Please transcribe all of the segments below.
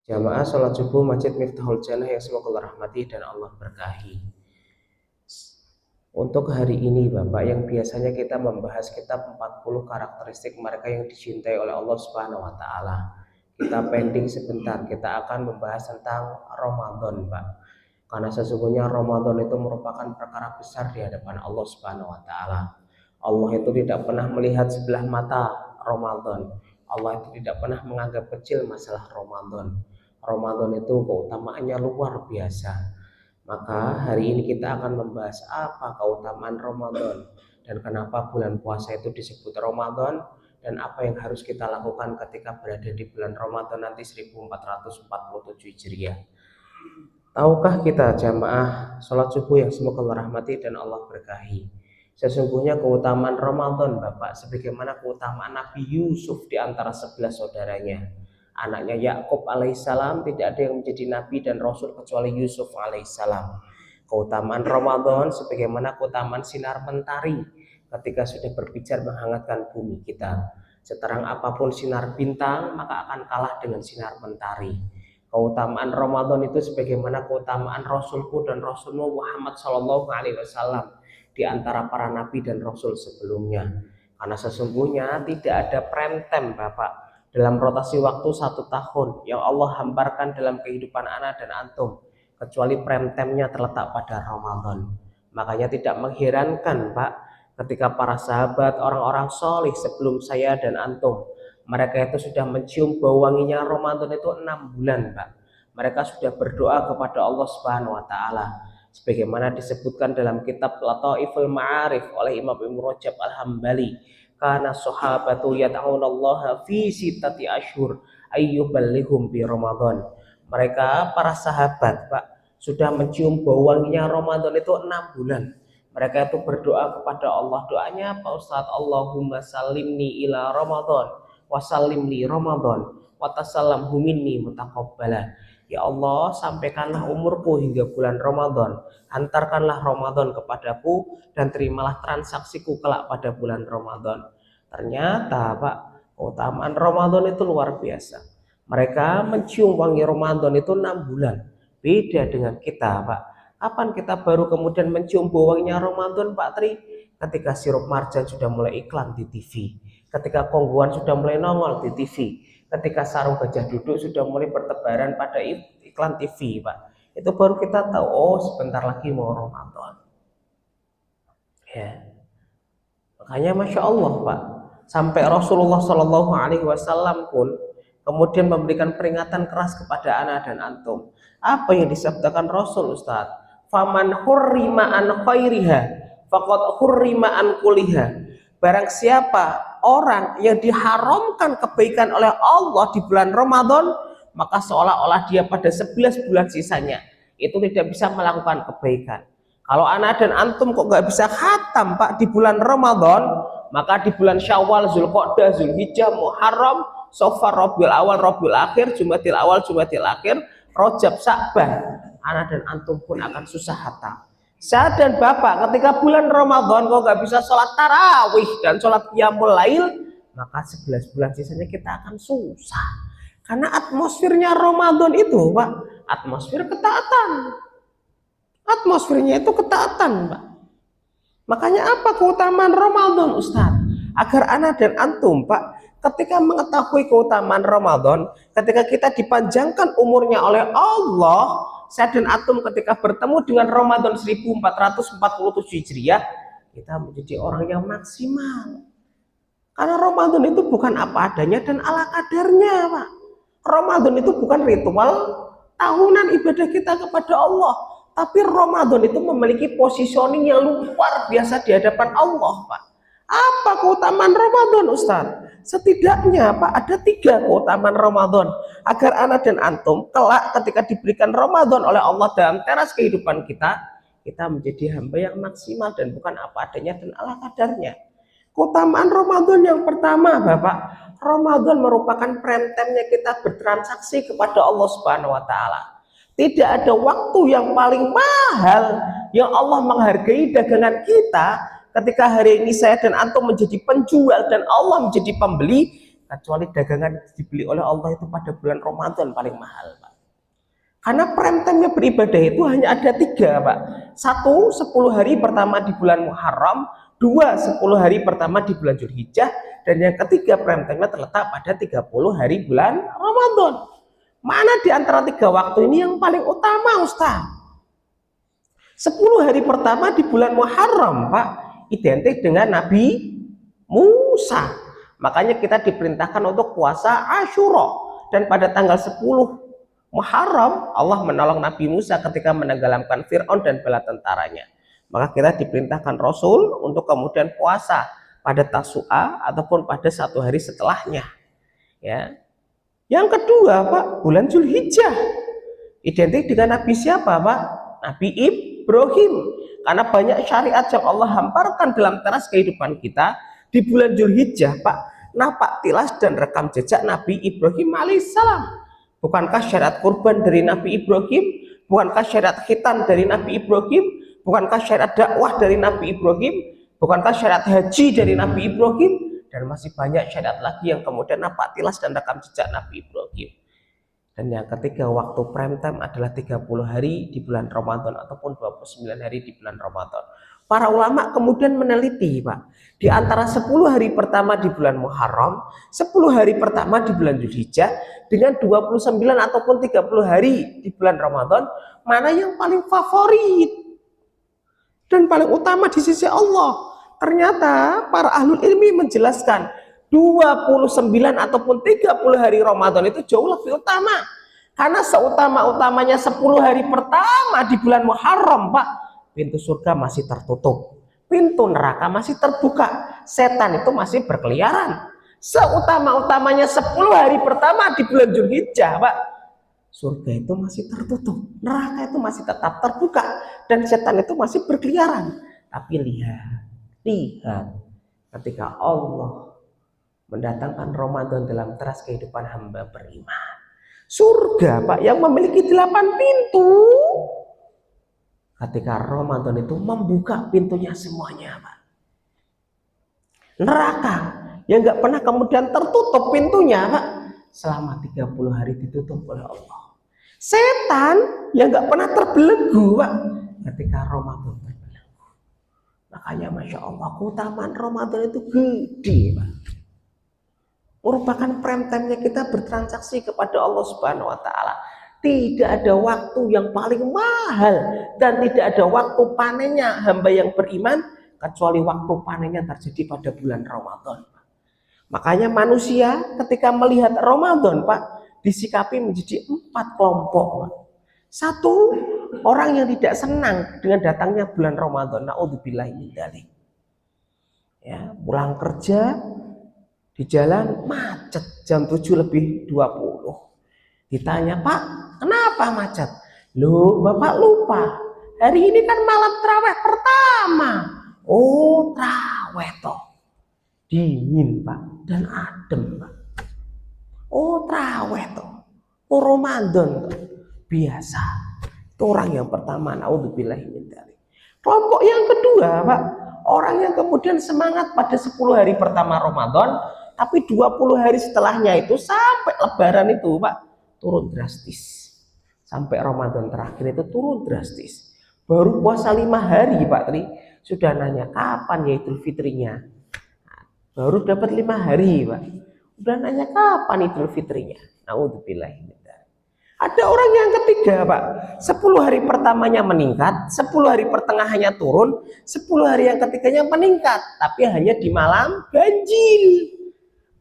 Jamaah sholat subuh Masjid Miftahul Jannah yang semoga Allah rahmati dan Allah berkahi. Untuk hari ini Bapak, yang biasanya kita membahas kitab 40 karakteristik mereka yang dicintai oleh Allah Subhanahu wa taala. Kita pending sebentar, kita akan membahas tentang Ramadan, Pak. Karena sesungguhnya Ramadan itu merupakan perkara besar di hadapan Allah Subhanahu wa taala. Allah itu tidak pernah melihat sebelah mata Ramadan. Allah itu tidak pernah menganggap kecil masalah Ramadan. Ramadan itu keutamaannya luar biasa. Maka hari ini kita akan membahas apa keutamaan Ramadan dan kenapa bulan puasa itu disebut Ramadan dan apa yang harus kita lakukan ketika berada di bulan Ramadan nanti 1447 Hijriah. Tahukah kita jamaah sholat subuh yang semoga Allah rahmati dan Allah berkahi, sesungguhnya keutamaan Ramadan Bapak sebagaimana keutamaan Nabi Yusuf di antara 11 saudaranya. Anaknya Yakub alaihissalam tidak ada yang menjadi nabi dan rasul kecuali Yusuf alaihissalam. Keutamaan Ramadan sebagaimana keutamaan sinar mentari ketika sudah berbicara menghangatkan bumi kita. Seterang apapun sinar bintang maka akan kalah dengan sinar mentari. Keutamaan Ramadan itu sebagaimana keutamaan Rasulku dan Rasulmu Muhammad Shallallahu Alaihi Wasallam di antara para nabi dan rasul sebelumnya. Karena sesungguhnya tidak ada prime time Bapak dalam rotasi waktu 1 tahun yang Allah hamparkan dalam kehidupan anak dan antum kecuali prime time-nya terletak pada Ramadan. Makanya tidak mengherankan Pak ketika para sahabat orang-orang solih sebelum saya dan antum, mereka itu sudah mencium bau wanginya Ramadan itu 6 bulan Pak. Mereka sudah berdoa kepada Allah Subhanahu wa taala sebagaimana disebutkan dalam kitab Lataiful Ma'arif oleh Imam Ibnu Rajab Al-Hambali. Karena sahabatu yad'unallaha fi sittati asyhur ayyuballihum bi Ramadan. Mereka para sahabat Pak sudah mencium bau wanginya Ramadan itu 6 bulan. Mereka itu berdoa kepada Allah. Doanya Pak Ustadz, Allahumma salimni ila Ramadan wa salimni Ramadan wa tasallamhu minni mutaqabbala. Ya Allah, sampaikanlah umurku hingga bulan Ramadan, hantarkanlah Ramadan kepadaku dan terimalah transaksiku kelak pada bulan Ramadan. Ternyata Pak, keutamaan Ramadan itu luar biasa. Mereka mencium wangi Ramadan itu 6 bulan. Beda dengan kita Pak. Kapan kita baru kemudian mencium bau wanginya Ramadan Pak Tri? Ketika sirup marjan sudah mulai iklan di TV, ketika kongguan sudah mulai nongol di TV, ketika sarung gajah duduk sudah mulai bertebaran pada iklan TV Pak. Itu baru kita tahu, oh sebentar lagi mau Ramadan ya. Makanya Masya Allah Pak, sampai Rasulullah Shallallahu Alaihi Wasallam pun kemudian memberikan peringatan keras kepada anak dan antum. Apa yang disabdakan Rasul Ustaz? Faman hurrima an khairiha faqad hurrima an kuliha. Barang siapa orang yang diharamkan kebaikan oleh Allah di bulan Ramadan, maka seolah-olah dia pada 11 bulan sisanya itu tidak bisa melakukan kebaikan. Kalau anak dan antum kok nggak bisa khatam Pak di bulan Ramadan, maka di bulan Syawal, Zulqa'dah, Zulhijjah, Muharram, Safar, Rabiul Awal, Rabiul Akhir, Jumadil Awal, Jumadil Akhir, Rajab, Sya'ban, anak dan antum pun akan susah khatam. Saya dan Bapak ketika bulan Ramadan kok nggak bisa sholat tarawih dan sholat qiyamul lail, maka 11 bulan sisanya kita akan susah. Karena atmosfernya Ramadan itu Pak, atmosfer ketaatan. Atmosfernya itu ketaatan Pak. Makanya apa keutamaan Ramadan Ustaz? Agar anak dan antum Pak ketika mengetahui keutamaan Ramadan, ketika kita dipanjangkan umurnya oleh Allah, saya dan antum ketika bertemu dengan Ramadan 1447 Hijriah, kita menjadi orang yang maksimal. Karena Ramadan itu bukan apa adanya dan ala kadarnya Pak. Ramadan itu bukan ritual tahunan ibadah kita kepada Allah, tapi Ramadan itu memiliki positioning yang luar biasa di hadapan Allah Pak. Apa keutamaan Ramadan Ustaz? Setidaknya Pak ada 3 keutamaan Ramadan agar anak dan antum kelak ketika diberikan Ramadan oleh Allah dalam teras kehidupan kita menjadi hamba yang maksimal dan bukan apa adanya dan ala kadarnya. Keutamaan Ramadan yang pertama Bapak, Ramadan merupakan prime time-nya kita bertransaksi kepada Allah Subhanahu wa taala. Tidak ada waktu yang paling mahal yang Allah menghargai dagangan kita. Ketika hari ini saya dan antum menjadi penjual dan Allah menjadi pembeli, kecuali dagangan dibeli oleh Allah itu pada bulan Ramadan paling mahal, Pak. Karena prime time-nya beribadah itu hanya ada 3, Pak. 1, 10 hari pertama di bulan Muharram. 2, 10 hari pertama di bulan Dzulhijjah. Dan yang ketiga prime time-nya terletak pada 30 hari bulan Ramadan. Mana di antara 3 waktu ini yang paling utama, Ustaz? 10 hari pertama di bulan Muharram, Pak, identik dengan Nabi Musa. Makanya kita diperintahkan untuk puasa Asyura. Dan pada tanggal 10 Muharram Allah menolong Nabi Musa ketika menenggelamkan Fir'aun dan bala tentaranya. Maka kita diperintahkan Rasul untuk kemudian puasa pada Tasu'a ataupun pada 1 hari setelahnya. Ya. Yang kedua, Pak, bulan Dzulhijjah. Identik dengan Nabi siapa, Pak? Nabi Ibrahim. Karena banyak syariat yang Allah hamparkan dalam teras kehidupan kita di bulan Dzulhijjah, Pak. Napak tilas dan rekam jejak Nabi Ibrahim alaihissalam. Bukankah syariat kurban dari Nabi Ibrahim? Bukankah syariat khitan dari Nabi Ibrahim? Bukankah syariat dakwah dari Nabi Ibrahim? Bukankah syariat haji dari Nabi Ibrahim? Dan masih banyak syariat lagi yang kemudian napak tilas dan rekam jejak Nabi Ibrahim. Dan yang ketiga, waktu prime time adalah 30 hari di bulan Ramadan ataupun 29 hari di bulan Ramadan. Para ulama kemudian meneliti, Pak, di antara 10 hari pertama di bulan Muharram, 10 hari pertama di bulan Dzulhijjah, dengan 29 ataupun 30 hari di bulan Ramadan, mana yang paling favorit dan paling utama di sisi Allah? Ternyata para ahlul ilmi menjelaskan 29 ataupun 30 hari Ramadan itu jauh lebih utama. Karena seutama-utamanya 10 hari pertama di bulan Muharram, Pak, pintu surga masih tertutup, pintu neraka masih terbuka, setan itu masih berkeliaran. Seutama-utamanya 10 hari pertama di bulan Dzulhijjah, Pak, surga itu masih tertutup, neraka itu masih tetap terbuka, dan setan itu masih berkeliaran. Tapi lihat, ketika Allah mendatangkan Ramadan dalam teras kehidupan hamba beriman, surga, Pak, yang memiliki 8 pintu, ketika Ramadan itu membuka pintunya semuanya, Pak. Neraka yang nggak pernah kemudian tertutup pintunya, Pak, selama 30 hari ditutup oleh Allah. Setan yang nggak pernah terbelenggu, Pak, ketika Ramadan terbelenggu. Makanya Masya Allah, keutamaan Ramadan itu gede, Pak. Merupakan prime time-nya kita bertransaksi kepada Allah Subhanahu wa Ta'ala. Tidak ada waktu yang paling mahal dan tidak ada waktu panennya hamba yang beriman kecuali waktu panennya terjadi pada bulan Ramadan. Makanya manusia ketika melihat Ramadan, Pak, disikapi menjadi 4 kelompok, Pak. 1, orang yang tidak senang dengan datangnya bulan Ramadan. Na'udzubillahi min dzalik. Ya, pulang kerja di jalan macet jam 7:20. Ditanya, Pak, kenapa macet? Loh, Bapak lupa, hari ini kan malam traweh pertama. Oh, traweh toh. Dingin, Pak, dan adem, Pak. Oh, traweh toh. Oh, Ramadan toh. Biasa. Itu orang yang pertama, naudzubillahi min dzalik. Kelompok yang kedua, Pak, orang yang kemudian semangat pada 10 hari pertama Ramadan, tapi 20 hari setelahnya itu sampai lebaran itu, Pak, turun drastis. Sampai Ramadan terakhir itu turun drastis. Baru puasa 5 hari, Pak Tri, sudah nanya kapan ya Idul Fitrinya. Baru dapat 5 hari, Pak, udah nanya kapan Idul Fitrinya. Naudzubillah. Ada orang yang ketiga, Pak, 10 hari pertamanya meningkat, 10 hari pertengahannya turun, 10 hari yang ketiganya meningkat, tapi hanya di malam ganjil.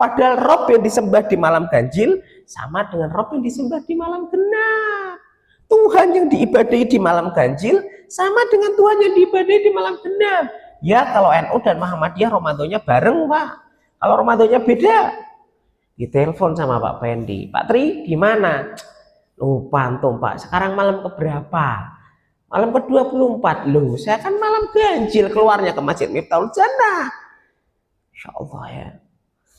Padahal Rob yang disembah di malam ganjil sama dengan Rob yang disembah di malam genap. Tuhan yang diibadahi di malam ganjil sama dengan Tuhan yang diibadahi di malam genap. Ya, kalau NU dan Muhammadiyah Ramadannya bareng, Pak. Kalau Ramadannya beda, ditelepon sama Pak Pendi. Pak Tri, gimana? Lupa antum, Pak. Sekarang malam keberapa? Malam ke-24. Loh, saya kan malam ganjil keluarnya ke Masjid Miftahul Jannah. Insya Allah ya.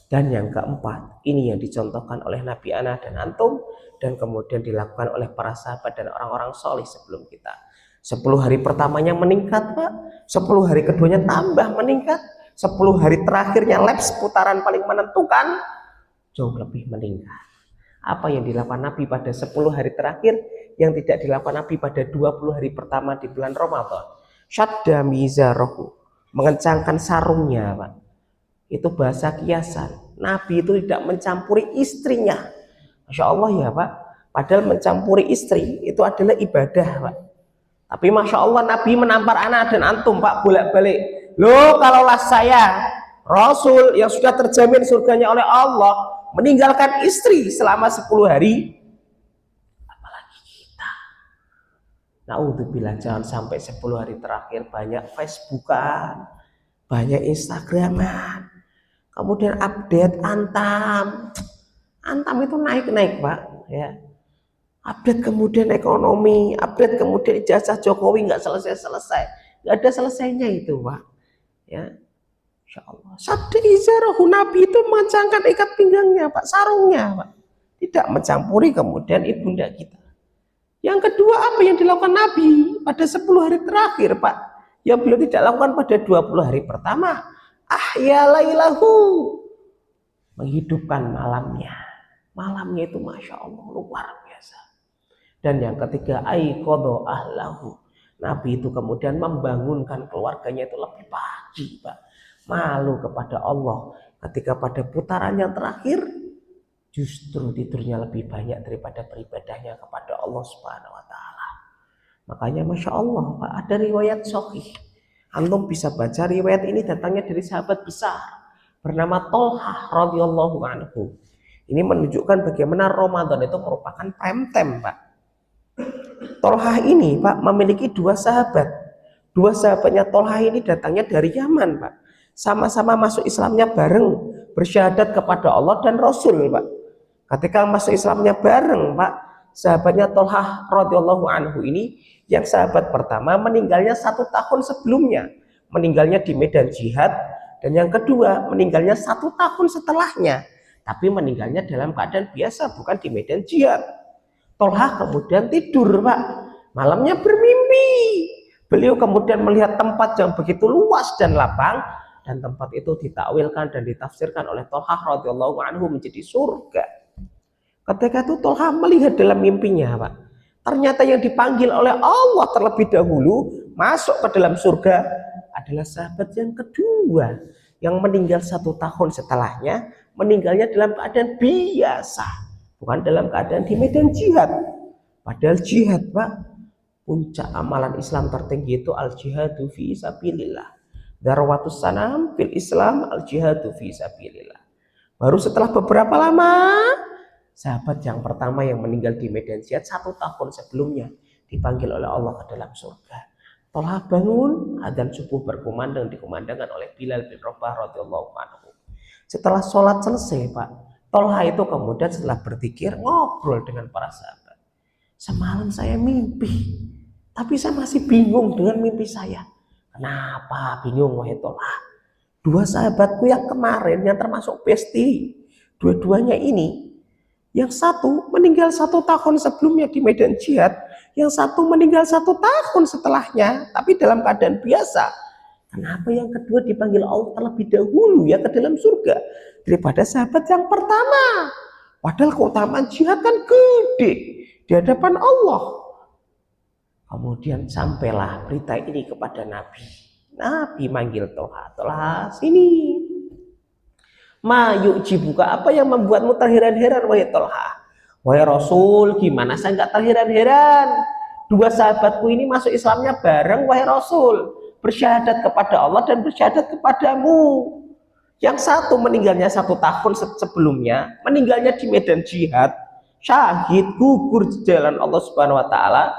Dan yang keempat, ini yang dicontohkan oleh Nabi Ana dan antum, dan kemudian dilakukan oleh para sahabat dan orang-orang soleh sebelum kita. 10 hari pertamanya meningkat, Pak. 10 hari keduanya tambah meningkat. 10 hari terakhirnya laps putaran paling menentukan. jauh lebih meningkat. Apa yang dilakukan Nabi pada 10 hari terakhir yang tidak dilakukan Nabi pada 20 hari pertama di bulan Ramadan? Syadda mizarahu, mengencangkan sarungnya, Pak. Itu bahasa kiasan. Nabi itu tidak mencampuri istrinya. Masya Allah ya Pak. Padahal mencampuri istri itu adalah ibadah Pak. Tapi Masya Allah Nabi menampar anak dan antum Pak bolak-balik. Loh kalaulah saya Rasul yang sudah terjamin surganya oleh Allah meninggalkan istri selama 10 hari, apalagi kita. Naudzubillah, jangan sampai 10 hari terakhir banyak Facebookan, banyak Instagraman, kemudian update antam itu naik Pak ya, update kemudian ekonomi, update kemudian ijazah Jokowi nggak selesai, nggak ada selesainya itu Pak ya. Insya Allah sadda izarahu, Nabi itu mencangkan ikat pinggangnya Pak, sarungnya Pak, tidak mencampuri kemudian ibunda kita. Yang kedua, apa yang dilakukan Nabi pada 10 hari terakhir Pak yang beliau tidak lakukan pada 20 hari pertama? Ahya lailahu, menghidupkan malamnya. Malamnya itu Masya Allah luar biasa. Dan yang ketiga, aiqadha ahlahu, Nabi itu kemudian membangunkan keluarganya itu lebih pagi Pak. Malu kepada Allah ketika pada putaran yang terakhir justru tidurnya lebih banyak daripada beribadahnya kepada Allah Subhanahu wa taala. Makanya Masya Allah Pak, ada riwayat sahih. Antum bisa baca riwayat ini, datangnya dari sahabat besar bernama Tolhah radhiyallahu anhu. Ini menunjukkan bagaimana Ramadan itu merupakan prime time Pak. Tolhah ini Pak memiliki dua sahabat. Dua sahabatnya Tolhah ini datangnya dari Yaman Pak. Sama-sama masuk Islamnya bareng, bersyahadat kepada Allah dan Rasul Pak. Ketika masuk Islamnya bareng Pak, sahabatnya Tolhah radhiyallahu anhu ini, yang sahabat pertama meninggalnya 1 tahun sebelumnya, meninggalnya di medan jihad, dan yang kedua meninggalnya 1 tahun setelahnya, tapi meninggalnya dalam keadaan biasa, bukan di medan jihad. Tolhah kemudian tidur Pak, malamnya bermimpi. Beliau kemudian melihat tempat yang begitu luas dan lapang, dan tempat itu ditakwilkan dan ditafsirkan oleh Tolhah radhiyallahu anhu menjadi surga. Ketika itu Tolhah melihat dalam mimpinya Pak, ternyata yang dipanggil oleh Allah terlebih dahulu masuk ke dalam surga adalah sahabat yang kedua, yang meninggal 1 tahun setelahnya, meninggalnya dalam keadaan biasa, bukan dalam keadaan di medan jihad. Padahal jihad Pak, puncak amalan Islam tertinggi itu al-jihadu fi sabilillah. Darwatus sanam fil Islam al-jihadu fi sabilillah. Baru setelah beberapa lama, sahabat yang pertama yang meninggal di medan jihad 1 tahun sebelumnya dipanggil oleh Allah ke dalam surga. Tolhah bangun, adzan subuh berkumandang, dikumandangkan oleh Bilal bin Rabah radhiyallahu anhu. Setelah sholat selesai Pak, Tolhah itu kemudian setelah berzikir ngobrol dengan para sahabat. Semalam saya mimpi, tapi saya masih bingung dengan mimpi saya. Kenapa bingung wahai Tolhah? Dua sahabatku yang kemarin, yang termasuk besti, dua-duanya ini, yang satu meninggal 1 tahun sebelumnya di medan jihad, yang satu meninggal 1 tahun setelahnya, tapi dalam keadaan biasa. Kenapa yang kedua dipanggil Allah terlebih dahulu ya ke dalam surga daripada sahabat yang pertama? Padahal keutamaan jihad kan gede di hadapan Allah. Kemudian sampailah berita ini kepada Nabi. Nabi manggil Tolhah, Tolhah sini. Ma yu'jibuka, apa yang membuatmu terheran-heran wahai Tolhah? Wahai Rasul, gimana saya nggak terheran-heran? Dua sahabatku ini masuk Islamnya bareng wahai Rasul, bersyahadat kepada Allah dan bersyahadat kepadamu. Yang satu meninggalnya 1 tahun sebelumnya, meninggalnya di medan jihad, syahid, gugur di jalan Allah Subhanahu wa taala.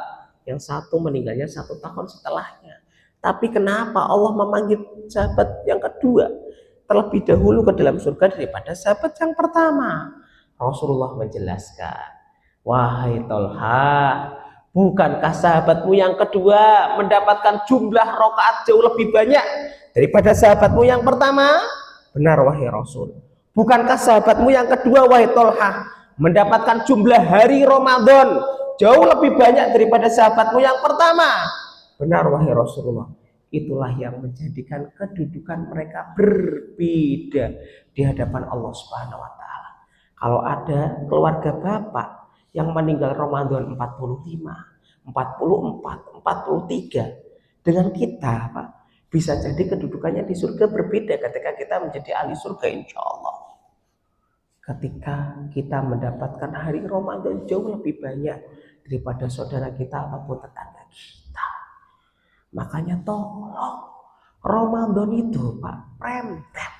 Yang satu meninggalnya 1 tahun setelahnya. Tapi kenapa Allah memanggil sahabat yang kedua terlebih dahulu ke dalam surga daripada sahabat yang pertama? Rasulullah menjelaskan, wahai Tolhah, bukankah sahabatmu yang kedua mendapatkan jumlah rakaat jauh lebih banyak daripada sahabatmu yang pertama? Benar wahai Rasul. Bukankah sahabatmu yang kedua wahai Tolhah mendapatkan jumlah hari Ramadan jauh lebih banyak daripada sahabatmu yang pertama? Benar wahai Rasulullah. Itulah yang menjadikan kedudukan mereka berbeda di hadapan Allah Subhanahu wa taala. Kalau ada keluarga bapak yang meninggal Ramadan 45, 44, 43 dengan kita, Pak, bisa jadi kedudukannya di surga berbeda ketika kita menjadi ahli surga insya Allah. Ketika kita mendapatkan hari Ramadan jauh lebih banyak daripada saudara kita ataupun tetangga kita. Makanya tolong Ramadan itu, Pak, remten.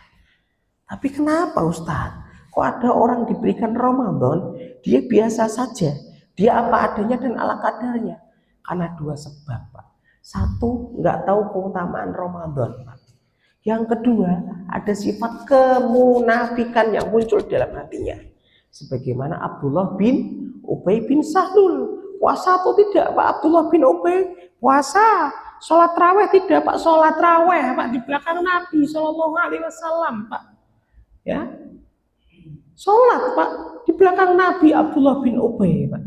Tapi kenapa Ustaz? Kok ada orang diberikan Ramadan, dia biasa saja, dia apa adanya dan ala kadarnya? Karena dua sebab, Pak. Satu, nggak tahu keutamaan Ramadan, Pak. Yang kedua, ada sifat kemunafikan yang muncul dalam hatinya. Sebagaimana Abdullah bin Ubay bin Salul. Puasa atau tidak, Pak? Abdullah bin Ubay puasa. Sholat raweh tidak, Pak? Sholat raweh, Pak, di belakang Nabi Shallallahu Alaihi Wasallam, Pak. Ya, sholat, Pak, di belakang Nabi Abdullah bin Ubay, Pak.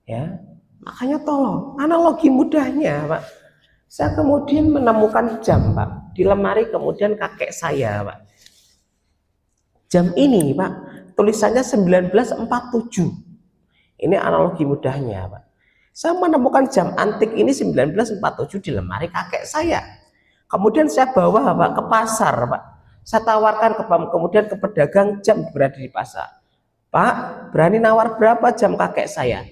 Ya, makanya tolong analogi mudahnya, Pak. Saya kemudian menemukan jam, Pak, di lemari kemudian kakek saya, Pak. Jam ini, Pak, tulisannya 1947. Ini analogi mudahnya, Pak. Saya menemukan jam antik ini 1947 di lemari kakek saya. Kemudian saya bawa, Pak, ke pasar, Pak. Saya tawarkan kemudian ke pedagang jam berada di pasar. Pak, berani nawar berapa jam kakek saya?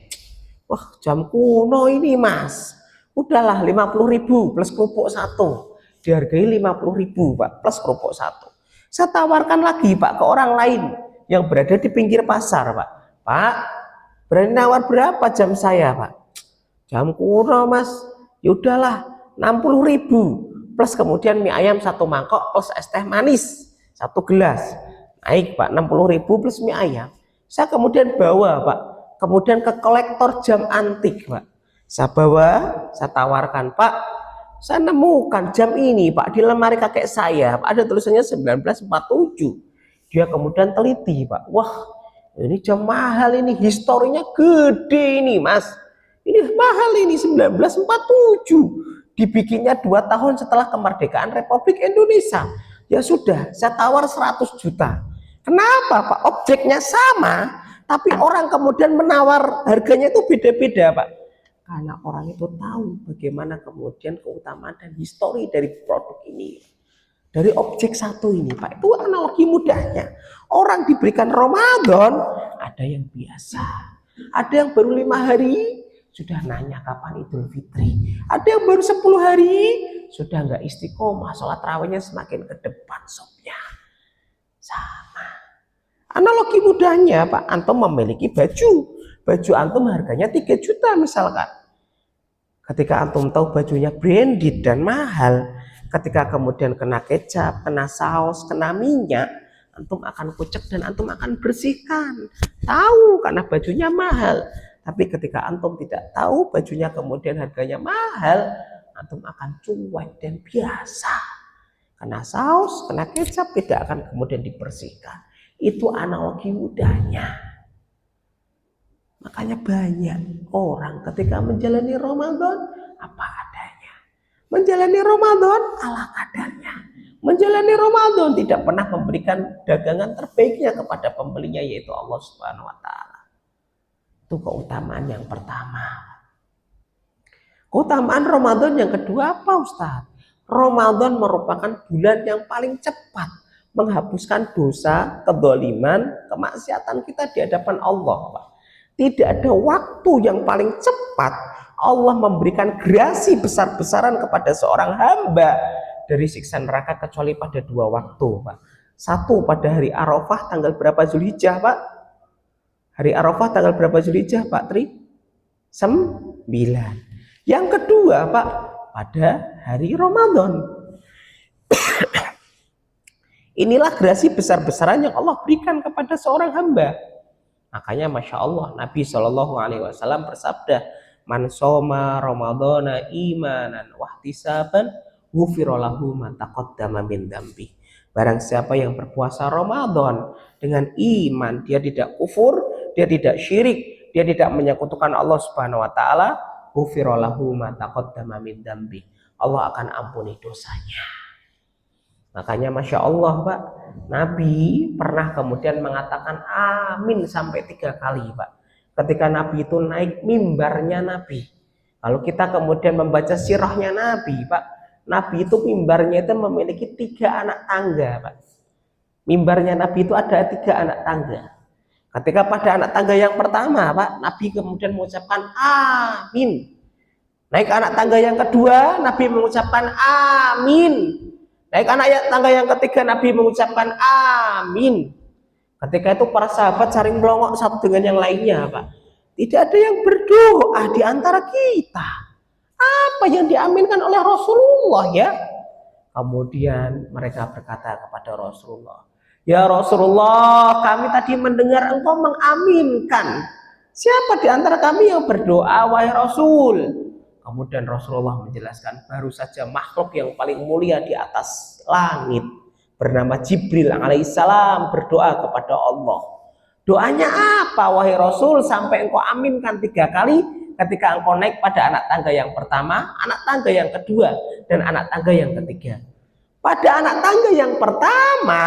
Wah, jam kuno ini, Mas. Udahlah 50.000 plus kerupuk satu. Dihargai 50.000, Pak, plus kerupuk satu. Saya tawarkan lagi, Pak, ke orang lain yang berada di pinggir pasar, Pak. Pak, berani nawar berapa jam saya, Pak? Jam kuno, Mas. Yaudahlah 60.000 plus kemudian mie ayam satu mangkok plus es teh manis satu gelas. Naik, Pak, 60.000 plus mie ayam. Saya kemudian bawa, Pak, kemudian ke kolektor jam antik, Pak. Saya bawa, saya tawarkan, Pak, saya nemukan jam ini, Pak, di lemari kakek saya, Pak, ada tulisannya 1947. Dia kemudian teliti, Pak. Wah, ini jam mahal ini, historinya gede ini, Mas. Ini mahal ini 1947. Dibikinnya 2 tahun setelah kemerdekaan Republik Indonesia. Ya sudah, saya tawar 100 juta. Kenapa, Pak? Objeknya sama, tapi orang kemudian menawar harganya itu beda-beda, Pak. Karena orang itu tahu bagaimana kemudian keutamaan dan histori dari produk ini. Dari objek satu ini, Pak. Itu analogi mudahnya. Orang diberikan Ramadan, ada yang biasa. Ada yang baru 5 hari, sudah nanya kapan Idul Fitri. Ada yang baru 10 hari, sudah nggak istiqomah. Sholat rawihnya semakin ke depan sopnya. Sama. Analogi mudahnya, Pak, antum memiliki baju. Baju antum harganya 3 juta misalkan. Ketika antum tahu bajunya branded dan mahal, ketika kemudian kena kecap, kena saus, kena minyak, antum akan kucek dan antum akan bersihkan. Tahu karena bajunya mahal. Tapi ketika antum tidak tahu bajunya kemudian harganya mahal, antum akan cuek dan biasa. Kena saus, kena kecap, tidak akan kemudian dibersihkan. Itu analogi mudahnya. Makanya banyak orang ketika menjalani Ramadan apa adanya. Menjalani Ramadan ala kadarnya. Menjalani Ramadan tidak pernah memberikan dagangan terbaiknya kepada pembelinya, yaitu Allah Subhanahu wa taala. Itu keutamaan yang pertama. Keutamaan Ramadan yang kedua apa, Ustaz? Ramadan merupakan bulan yang paling cepat menghapuskan dosa, kedoliman, kemaksiatan kita di hadapan Allah, Pak. Tidak ada waktu yang paling cepat Allah memberikan grasi besar-besaran kepada seorang hamba dari siksa neraka kecuali pada 2 waktu, Pak. Satu pada hari Arafah tanggal berapa Zulhijjah, Pak? Hari Arafah tanggal berapa Zulhijjah, Pak Tri? 9. Yang kedua, Pak, pada hari Ramadan. Inilah grasi besar-besaran yang Allah berikan kepada seorang hamba. Makanya Masya Allah Nabi Shallallahu Alaihi Wasallam bersabda, man soma Ramadana imanan wahtisaban ghufira lahu ma taqaddama min dzambi. Barang siapa yang berpuasa Ramadan dengan iman, dia tidak kufur, dia tidak syirik, dia tidak menyekutukan Allah Subhanahu wa taala, ghufira lahu ma taqaddama min dzambi. Allah akan ampuni dosanya. Makanya Masya Allah Pak, Nabi pernah kemudian mengatakan amin sampai 3 kali Pak. Ketika Nabi itu naik mimbarnya Nabi. Kalau kita kemudian membaca sirahnya Nabi Pak, Nabi itu mimbarnya itu memiliki 3 anak tangga Pak. Mimbarnya Nabi itu ada 3 anak tangga. Ketika pada anak tangga yang pertama Pak, Nabi kemudian mengucapkan amin. Naik anak tangga yang kedua, Nabi mengucapkan amin. Naik anak tangga yang ketiga, Nabi mengucapkan amin. Ketika itu para sahabat saling melongok satu dengan yang lainnya, Pak. Tidak ada yang berdoa di antara kita. Apa yang diaminkan oleh Rasulullah ya? Kemudian mereka berkata kepada Rasulullah, ya Rasulullah, kami tadi mendengar engkau mengaminkan. Siapa di antara kami yang berdoa, wahai Rasul? Kemudian Rasulullah menjelaskan, baru saja makhluk yang paling mulia di atas langit bernama Jibril alaihissalam berdoa kepada Allah. Doanya apa wahai Rasul sampai engkau aminkan 3 kali ketika engkau naik pada anak tangga yang pertama, anak tangga yang kedua, dan anak tangga yang ketiga. Pada anak tangga yang pertama,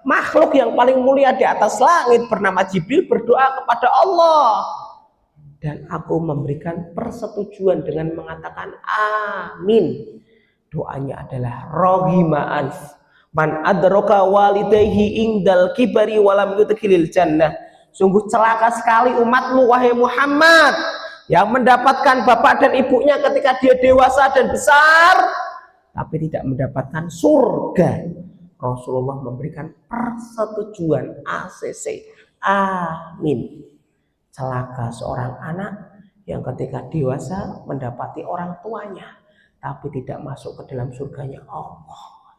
makhluk yang paling mulia di atas langit bernama Jibril berdoa kepada Allah. Dan aku memberikan persetujuan dengan mengatakan amin. Doanya adalah rohima anf man adraka walidayhi indal kibari walam yudkhilil jannah. Sungguh celaka sekali umatmu wahai Muhammad yang mendapatkan bapak dan ibunya ketika dia dewasa dan besar tapi tidak mendapatkan surga. Rasulullah memberikan persetujuan ACC. Amin. Celaka seorang anak yang ketika dewasa mendapati orang tuanya tapi tidak masuk ke dalam surganya Allah.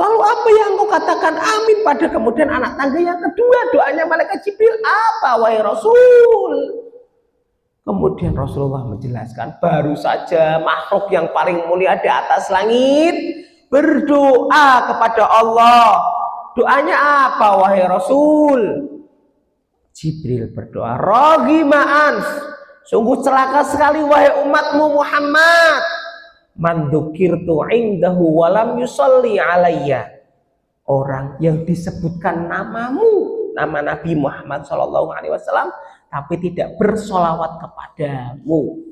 Lalu apa yang engkau katakan amin pada kemudian anak tangga yang kedua, doanya malaikat Jibril apa wahai Rasul? Kemudian Rasulullah menjelaskan, baru saja makhluk yang paling mulia di atas langit berdoa kepada Allah. Doanya apa wahai Rasul? Jibril berdoa, rohima'an, sungguh celaka sekali wahai umatmu Muhammad, man dzukirtu indahu walam yusalli alayya, orang yang disebutkan namamu, nama Nabi Muhammad SAW, tapi tidak bersolawat kepadamu.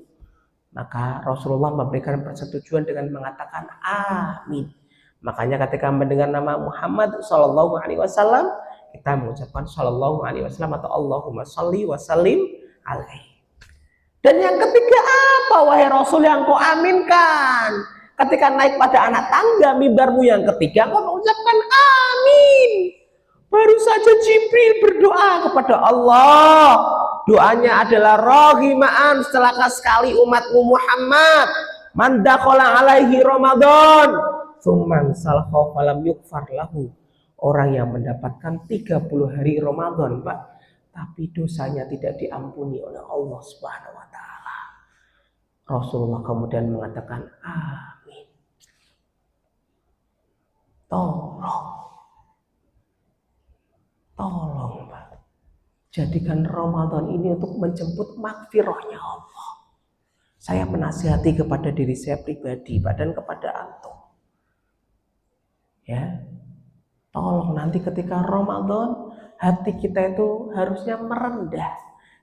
Maka Rasulullah memberikan persetujuan dengan mengatakan amin. Makanya ketika mendengar nama Muhammad SAW, kita mengucapkan sallallahu alaihi wasallam atau Allahumma shalli wa sallim alaihi. Dan yang ketiga apa wahai Rasul yang kau aminkan? Ketika naik pada anak tangga mimbarmu yang ketiga, kau mengucapkan amin. Baru saja Jibril berdoa kepada Allah. Doanya adalah rohima'an, celaka sekali umatmu Muhammad. Man dakhala alaihi Ramadan, tsumman salkha falam yukfar lahu. Orang yang mendapatkan 30 hari Ramadan, Pak, tapi dosanya tidak diampuni oleh Allah Subhanahu wa taala. Rasulullah kemudian mengatakan amin. Tolong Pak, jadikan Ramadan ini untuk menjemput magfirahnya Allah. Saya menasihati kepada diri saya pribadi, Pak, dan kepada antum. Ya, tolong nanti ketika Ramadan hati kita itu harusnya merendah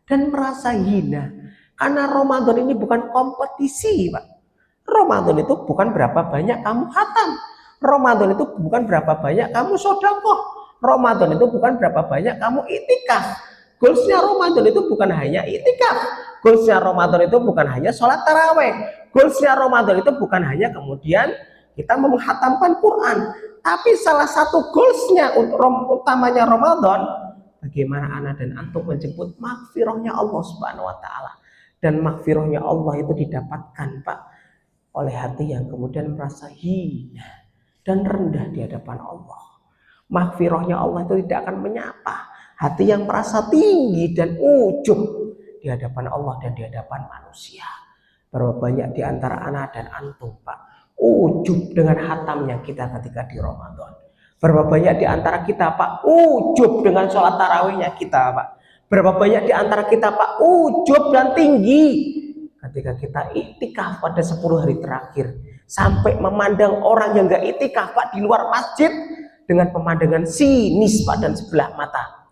dan merasa hina. Karena Ramadan ini bukan kompetisi, Pak. Ramadan itu bukan berapa banyak kamu khatam. Ramadan itu bukan berapa banyak kamu sedekah. Ramadan itu bukan berapa banyak kamu iktikaf. Goalsnya Ramadan itu bukan hanya iktikaf. Goalsnya Ramadan itu bukan hanya sholat taraweh. Goalsnya Ramadan itu bukan hanya kemudian kita menghatamkan Quran. Tapi salah satu goalsnya untuk utamanya Ramadan, bagaimana anak dan antum menjemput magfirahnya Allah Subhanahu wa taala. Dan magfirahnya Allah itu didapatkan, Pak, oleh hati yang kemudian merasa hina dan rendah di hadapan Allah. Magfirahnya Allah itu tidak akan menyapa hati yang merasa tinggi dan ujub di hadapan Allah dan di hadapan manusia. Berapa banyak di antara anak dan antum, Pak, ujub dengan hatamnya kita ketika di Ramadan. Berapa banyak di antara kita, Pak, ujub dengan sholat tarawihnya kita, Pak. Berapa banyak di antara kita, Pak, ujub dan tinggi ketika kita iktikaf pada 10 hari terakhir. sampai memandang orang yang nggak itikaf Pak di luar masjid dengan pemandangan sinis Pak dan sebelah mata.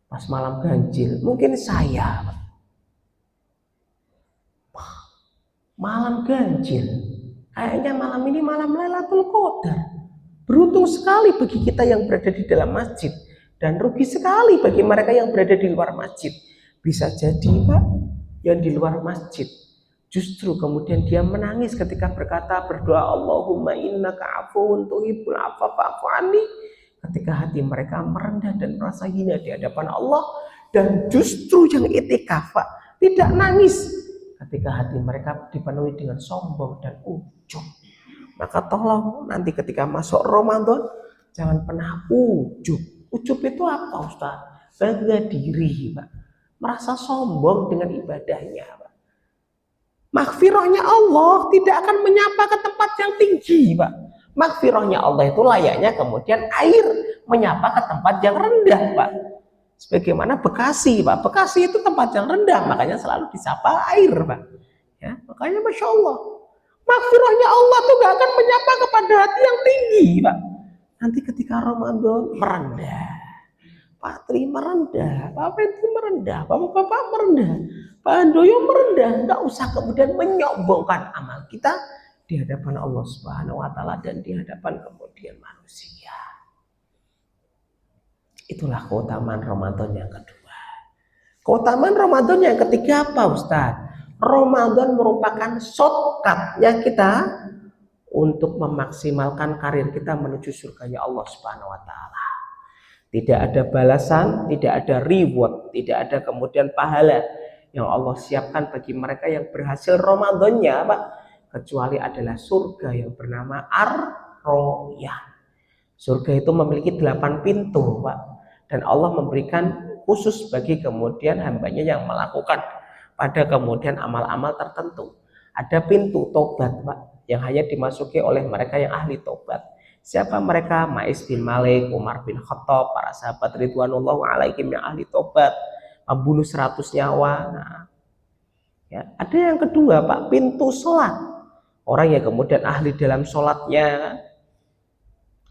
Pas malam ganjil, mungkin saya Pak. Malam ganjil, kayaknya malam ini malam Lailatul Qadar. Beruntung sekali bagi kita yang berada di dalam masjid dan rugi sekali bagi mereka yang berada di luar masjid. Bisa jadi Pak, yang di luar masjid justru kemudian dia menangis ketika berdoa Allahumma innaka afuwun tuhibbul afwa fa'fu anni, ketika hati mereka merendah dan merasa hina di hadapan Allah. Dan justru yang itikaf Pak tidak nangis ketika hati mereka dipenuhi dengan sombong dan ujub. Maka tolong nanti ketika masuk Ramadan jangan pernah ujub. Ujub itu apa Ustaz? Bangga diri Pak, merasa sombong dengan ibadahnya Pak. Maghfirahnya Allah tidak akan menyapa ke tempat yang tinggi Pak. Maghfirahnya Allah itu layaknya kemudian air menyapa ke tempat yang rendah Pak. Sebagaimana Bekasi Pak, Bekasi itu tempat yang rendah, makanya selalu disapa air Pak. Ya, makanya Masya Allah, maghfirahnya Allah tuh gak akan menyapa kepada hati yang tinggi Pak. Nanti ketika Ramadan merendah, Pak Tri merendah, Pak Petri merendah, Bapak-bapak merendah, Pak Handoyo merendah. Gak usah kemudian menyombongkan amal kita di hadapan Allah Subhanahu wa Ta'ala dan di hadapan kemudian manusia. Itulah keutamaan Ramadan yang kedua. Keutamaan Ramadan yang ketiga apa Ustaz? Ramadan merupakan shortcutnya kita untuk memaksimalkan karir kita menuju surganya Allah Subhanahu wa Ta'ala. Tidak ada balasan, tidak ada reward, tidak ada kemudian pahala yang Allah siapkan bagi mereka yang berhasil Ramadannya Pak, kecuali adalah surga yang bernama Ar-Royah. Surga itu memiliki 8 pintu Pak, dan Allah memberikan khusus bagi kemudian hambanya yang melakukan pada kemudian amal-amal tertentu. Ada pintu tobat Pak, yang hanya dimasuki oleh mereka yang ahli tobat. Siapa mereka? Ma'is bin Malik, Umar bin Khattab, para sahabat ridwanullah alaihim yang ahli tobat, membunuh 100 nyawa. Nah, ya, ada yang kedua Pak, pintu sholat. Orang yang kemudian ahli dalam sholatnya,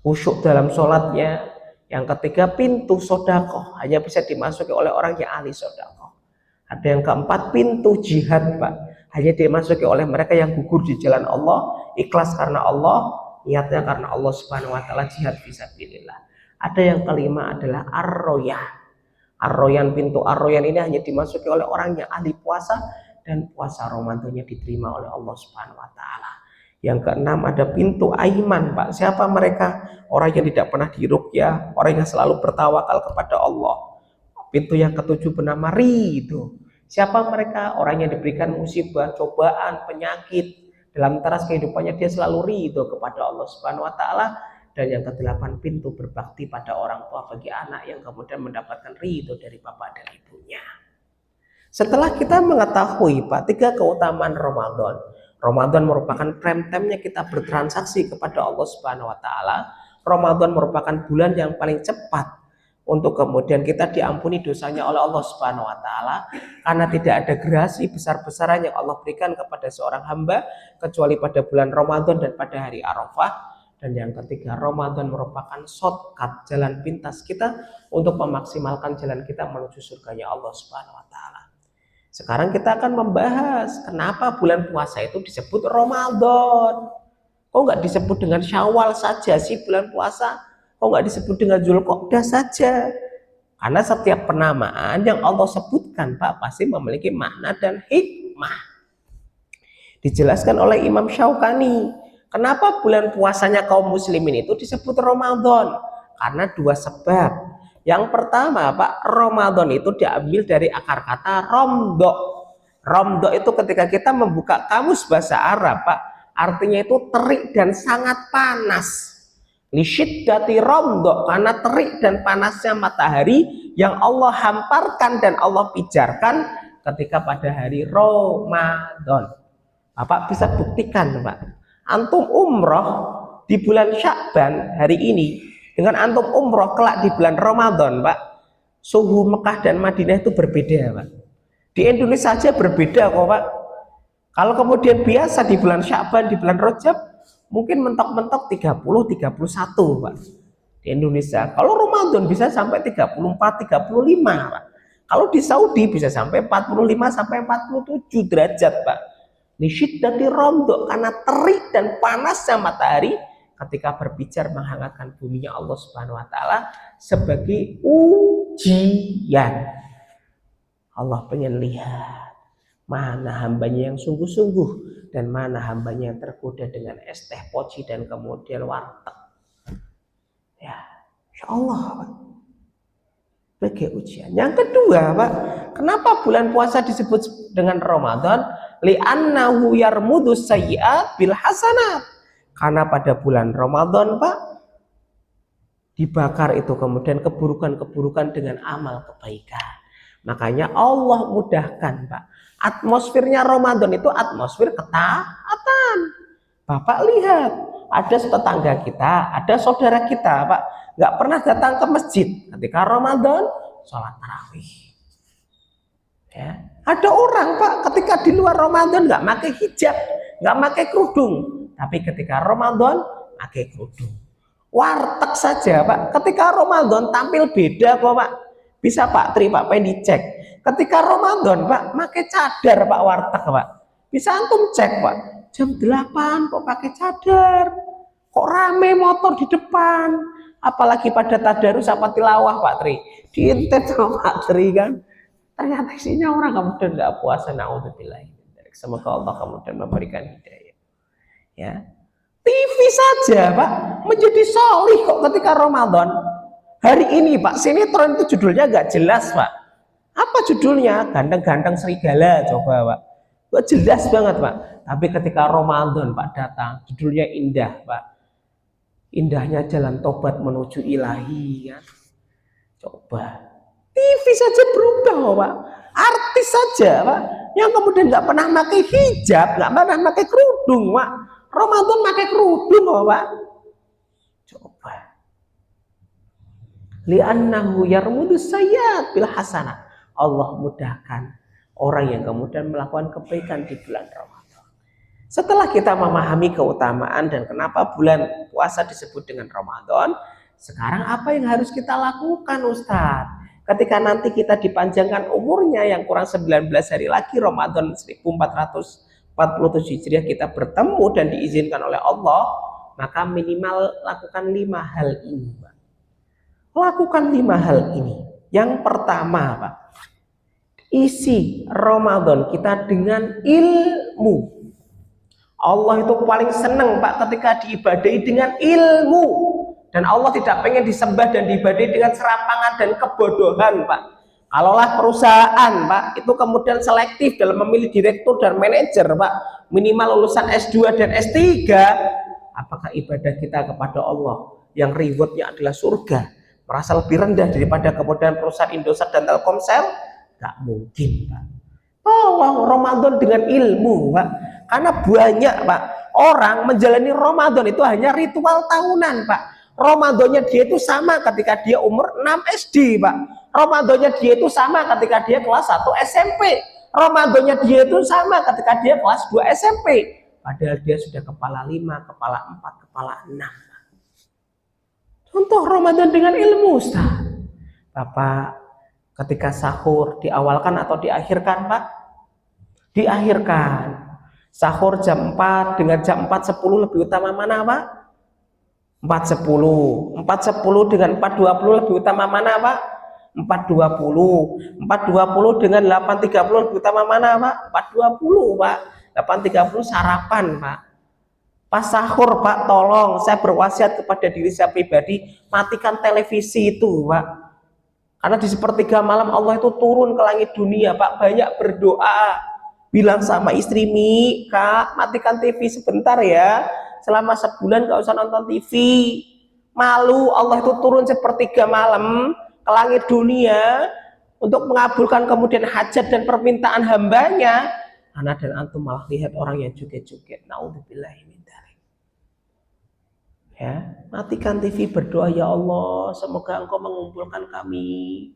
khusyuk dalam sholatnya. Yang ketiga pintu sodakoh, hanya bisa dimasuki oleh orang yang ahli sodakoh. Ada yang keempat pintu jihad Pak, hanya dimasuki oleh mereka yang gugur di jalan Allah, ikhlas karena Allah, niatnya karena Allah Subhanahu wa Ta'ala, jihad fisabilillah. Ada yang kelima adalah Ar-Royah. Ar-Royan, pintu Ar-Royan ini hanya dimasuki oleh orang yang ahli puasa dan puasa Ramadannya diterima oleh Allah Subhanahu wa Ta'ala. Yang keenam ada pintu Aiman Pak. Siapa mereka? Orang yang tidak pernah diruqyah, orang yang selalu bertawakal kepada Allah. Pintu yang ketujuh bernama Ridho. Siapa mereka? Orang yang diberikan musibah, cobaan, penyakit, dalam teras kehidupannya dia selalu ridho kepada Allah Subhanahu wa Ta'ala. Dan yang kedelapan pintu berbakti pada orang tua bagi anak yang kemudian mendapatkan ridho dari bapak dan ibunya. Setelah kita mengetahui Pak 3 keutamaan Ramadan, Ramadan merupakan prime time-nya kita bertransaksi kepada Allah Subhanahu wa Ta'ala. Ramadan merupakan bulan yang paling cepat untuk kemudian kita diampuni dosanya oleh Allah Subhanahu wa Ta'ala, karena tidak ada gerasi besar-besaran yang Allah berikan kepada seorang hamba kecuali pada bulan Ramadan dan pada hari Arafah. Dan yang ketiga, Ramadan merupakan shortcut, jalan pintas kita untuk memaksimalkan jalan kita menuju surganya Allah Subhanahu wa Ta'ala. Sekarang kita akan membahas kenapa bulan puasa itu disebut Ramadan. Kok nggak disebut dengan Syawal saja sih bulan puasa? Kok nggak disebut dengan Dzulqa'dah saja? Karena setiap penamaan yang Allah sebutkan Pak pasti memiliki makna dan hikmah. Dijelaskan oleh Imam Syaukani, kenapa bulan puasanya kaum muslimin itu disebut Ramadan? Karena 2 sebab. Yang pertama Pak, Ramadan itu diambil dari akar kata romdo. Romdo itu ketika kita membuka kamus bahasa Arab Pak, artinya itu terik dan sangat panas. Lisyiddati romdo, karena terik dan panasnya matahari yang Allah hamparkan dan Allah pijarkan ketika pada hari Ramadan. Bapak bisa buktikan Pak, antum umroh di bulan Sya'ban hari ini dengan antum umroh kelak di bulan Ramadan Pak, suhu Mekah dan Madinah itu berbeda Pak. Di Indonesia saja berbeda kok Pak. Kalau kemudian biasa di bulan Sya'ban, di bulan Rajab, mungkin mentok-mentok 30-31 Pak di Indonesia. Kalau Ramadan bisa sampai 34-35 Pak. Kalau di Saudi bisa sampai 45-47 derajat Pak. Lisyiddati romdok, karena terik dan panasnya matahari ketika berbicara menghangatkan buminya Allah Subhanahu wa taala sebagai ujian. Allah pengen lihat mana hambanya yang sungguh-sungguh dan mana hambanya yang tergoda dengan es teh poci dan kemudian warteg. Ya, insya Allah Pak, sebagai ujian. Yang kedua Pak, kenapa bulan puasa disebut dengan Ramadan? Li'annahu yarmudus sayyi'at bil hasanat. Karena pada bulan Ramadan Pak, dibakar itu kemudian keburukan-keburukan dengan amal kebaikan. Makanya Allah mudahkan Pak. Atmosfernya Ramadan itu atmosfer ketaatan. Bapak lihat, ada tetangga kita, ada saudara kita Pak, nggak pernah datang ke masjid ketika Ramadan sholat tarawih. Ya. Ada orang Pak ketika di luar Ramadan nggak pakai hijab, nggak pakai kerudung, tapi ketika Ramadan pakai kerudung. Warteg saja Pak, ketika Ramadan tampil beda kok Pak. Bisa Pak Tri, Pak pengen dicek. Ketika Ramadan Pak, pakai cadar Pak warteg Pak. Bisa antum cek Pak. Jam 8 kok pakai cadar. Kok rame motor di depan. Apalagi pada tadarus apa tilawah Pak Tri. Diintet sama Pak Tri kan. Ternyata isinya orang kemudian nggak puasa. Na'udzubillah. Semoga Allah kemudian memberikan hidayah. Ya. TV saja Pak menjadi solih kok ketika Ramadan. Hari ini Pak, sinetron itu judulnya nggak jelas Pak. Apa judulnya? Ganteng-ganteng serigala, coba Pak. Gak jelas banget Pak. Tapi ketika Ramadan Pak datang, judulnya indah Pak. Indahnya jalan tobat menuju ilahi kan. Coba. TV saja berubah Pak. Artis saja Pak. Yang kemudian nggak pernah pakai hijab, nggak pernah pakai kerudung Pak. Ramadan pakai kerudung Pak. Coba. Li'annahu yarmudus sayyi'at bil hasanah. Allah mudahkan orang yang kemudian melakukan kebaikan di bulan Ramadan. Setelah kita memahami keutamaan dan kenapa bulan puasa disebut dengan Ramadan, sekarang apa yang harus kita lakukan Ustadz? Ketika nanti kita dipanjangkan umurnya yang kurang 19 hari lagi, Ramadan 1447 Hijriah kita bertemu dan diizinkan oleh Allah, maka minimal lakukan 5 hal ini Pak. Lakukan 5 hal ini. Yang pertama Pak, isi Ramadan kita dengan ilmu. Allah itu paling senang Pak ketika diibadahi dengan ilmu. Dan Allah tidak pengen disembah dan diibadahi dengan serampangan dan kebodohan Pak. Kalaulah perusahaan Pak itu kemudian selektif dalam memilih direktur dan manajer Pak, minimal lulusan S2 dan S3, apakah ibadah kita kepada Allah yang rewardnya adalah surga merasa lebih rendah daripada kemudian perusahaan Indosat dan Telkomsel? Gak mungkin Pak. Tolong Ramadan dengan ilmu Pak. Karena banyak Pak orang menjalani Ramadan itu hanya ritual tahunan Pak. Ramadannya dia itu sama ketika dia umur 6 SD Pak. Ramadannya dia itu sama ketika dia kelas 1 SMP. Ramadannya dia itu sama ketika dia kelas 2 SMP. Padahal dia sudah kepala 5, kepala 4, kepala 6. Contoh Ramadan dengan ilmu Ustaz. Bapak ketika sahur diawalkan atau diakhirkan Pak? Diakhirkan. Sahur jam 4 dengan jam 4.10 lebih utama mana Pak? 4.10. 4.10 dengan 4.20 lebih utama mana Pak? 4.20. 4.20 dengan 8.30 lebih utama mana Pak? 4.20 Pak. 8.30 sarapan Pak. Pas sahur Pak, tolong saya berwasiat kepada diri saya pribadi, matikan televisi itu Pak. Karena di sepertiga malam Allah itu turun ke langit dunia Pak, banyak berdoa. Bilang sama istri, Mi, Kak, matikan TV sebentar ya. Selama sebulan gak usah nonton TV. Malu Allah itu turun sepertiga malam ke langit dunia untuk mengabulkan kemudian hajat dan permintaan hambanya. Ana dan antum malah lihat orang yang joget-joget. Naudzubillah. Ya, matikan TV, berdoa, ya Allah, semoga Engkau mengumpulkan kami,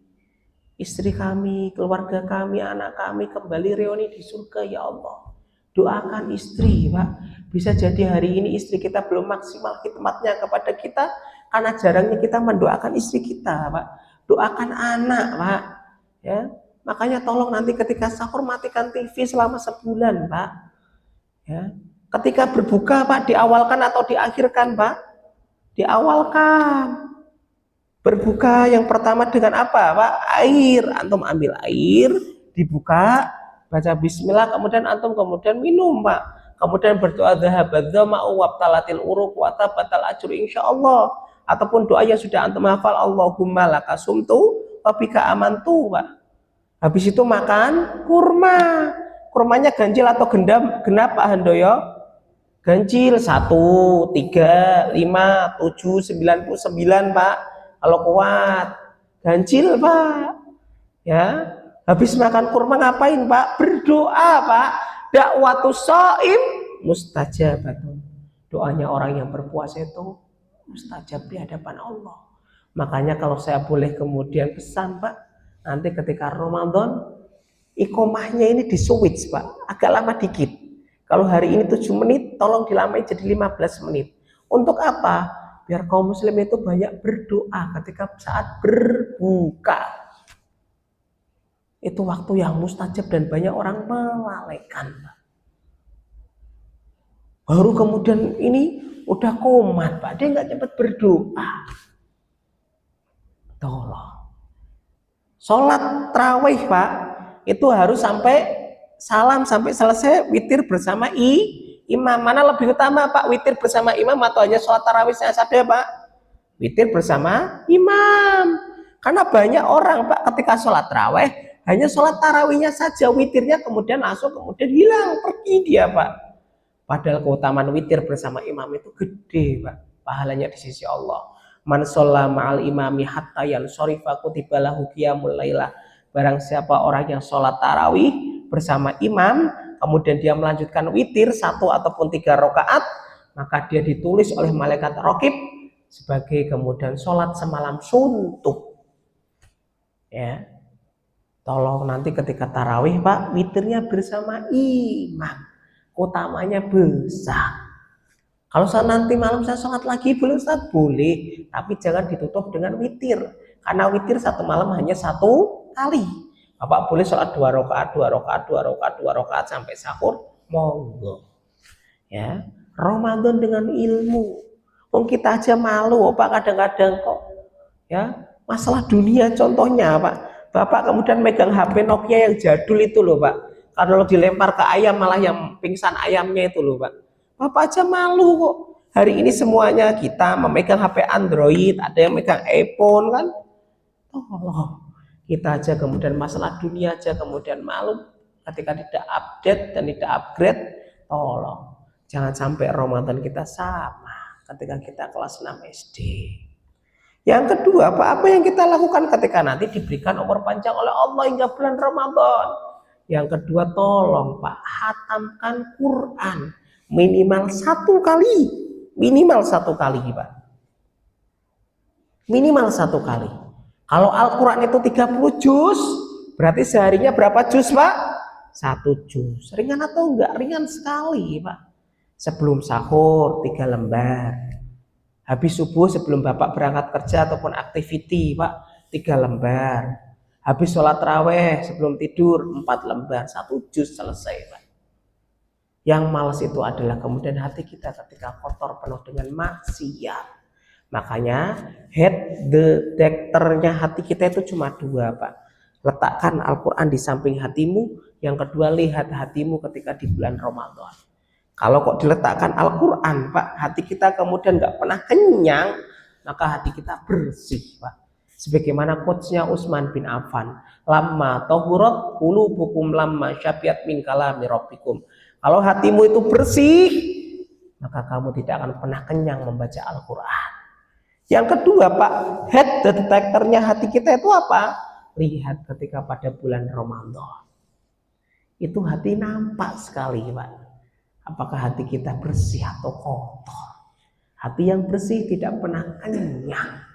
istri kami, keluarga kami, anak kami kembali reuni di surga ya Allah. Doakan istri, Pak. Bisa jadi hari ini istri kita belum maksimal khidmatnya kepada kita karena jarangnya kita mendoakan istri kita, Pak. Doakan anak, Pak. Ya, makanya tolong nanti ketika sahur matikan TV selama sebulan, Pak. Ya, ketika berbuka, Pak, diawalkan atau diakhirkan, Pak? Diawalkan. Berbuka yang pertama dengan apa, Pak? Air. Antum ambil air, dibuka, baca bismillah, kemudian antum kemudian minum, Pak. Kemudian berdoa dzahabadzama'u wabtalatil uruq wa tabatal ajru insyaallah. Ataupun doa yang sudah antum hafal, Allahumma laka sumtu wa bika amantu, Pak. Habis itu makan kurma. Kurmanya ganjil atau genap, Pak Handoyo? Ganjil 1, 3, 5, 7, 99, Pak. Kalau kuat ganjil, Pak. Ya, habis makan kurma ngapain, Pak? Berdoa, Pak. Dakwatus shaim mustajabatun. Doanya orang yang berpuasa itu mustajab di hadapan Allah. Makanya kalau saya boleh kemudian pesan, Pak, nanti ketika Ramadan ikomahnya ini di switch, Pak, agak lama dikit. Kalau hari ini 7 menit, tolong dilamai jadi 15 menit. Untuk apa? Biar kaum muslim itu banyak berdoa ketika saat berbuka. Itu waktu yang mustajab dan banyak orang melalaikan. Baru kemudian ini udah komat, Pak, dia nggak cepat berdoa. Tolong. Sholat tarawih, Pak, itu harus sampai salam sampai selesai witir bersama imam. Mana lebih utama, Pak? Witir bersama imam atau hanya sholat tarawih saja, Pak? Witir bersama imam. Karena banyak orang, Pak, ketika sholat tarawih hanya sholat tarawihnya saja, witirnya kemudian langsung kemudian hilang, pergi dia, Pak. Padahal keutamaan witir bersama imam itu gede, Pak, pahalanya di sisi Allah. Man sholla ma'al imami hatta yansorifa kutiba lahu qiyamul lailah. Barang siapa orang yang sholat tarawih bersama imam, kemudian dia melanjutkan witir 1 ataupun 3 rakaat, maka dia ditulis oleh malaikat raqib sebagai kemudian sholat semalam suntuk. Ya, tolong nanti ketika tarawih, Pak, witirnya bersama imam, utamanya besar. Kalau saya nanti malam saya sholat lagi boleh, Ustaz? Boleh, tapi jangan ditutup dengan witir, karena witir satu malam hanya 1 kali. Bapak boleh sholat 2 rakaat, 2 rakaat, 2 rakaat, 2 rakaat sampai sahur, monggo. Ya, Ramadan dengan ilmu. Kita aja malu, Pak, kadang-kadang kok. Ya, masalah dunia contohnya, Pak. Bapak kemudian megang HP Nokia yang jadul itu loh, Pak. Kalau dilempar ke ayam malah yang pingsan ayamnya itu loh, Pak. Bapak aja malu kok. Hari ini semuanya kita memegang HP Android, ada yang megang iPhone kan. Tolong. Kita aja kemudian masalah dunia aja kemudian malu ketika tidak update dan tidak upgrade. Tolong. Jangan sampai Ramadan kita sama ketika kita kelas 6 SD. Yang kedua, apa yang kita lakukan ketika nanti diberikan umur panjang oleh Allah hingga bulan Ramadan? Yang kedua, tolong, Pak, hatamkan Quran minimal 1 kali, Pak, minimal 1 kali. Kalau Al-Quran itu 30 juz, berarti seharinya berapa juz, Pak? 1 juz. Ringan atau enggak? Ringan sekali, Pak. Sebelum sahur 3 lembar, habis subuh sebelum Bapak berangkat kerja ataupun aktiviti, Pak, 3 lembar, habis sholat tarawih sebelum tidur 4 lembar, 1 juz selesai, Pak. Yang malas itu adalah kemudian hati kita ketika kotor penuh dengan maksiat. Makanya head detectornya hati kita itu cuma 2, Pak. Letakkan Al-Quran di samping hatimu. Yang kedua, lihat hatimu ketika di bulan Ramadan. Kalau kok diletakkan Al-Quran, Pak, hati kita kemudian nggak pernah kenyang, maka hati kita bersih, Pak. Sebagaimana quotes-nya Utsman bin Affan, lamma tahurat qulubukum lamma syabiat min kalami rabbikum. Kalau hatimu itu bersih, maka kamu tidak akan pernah kenyang membaca Al-Quran. Yang kedua, Pak, head detectornya hati kita itu apa? Lihat ketika pada bulan Ramadan. Itu hati nampak sekali, Pak. Apakah hati kita bersih atau kotor? Hati yang bersih tidak pernah kenyang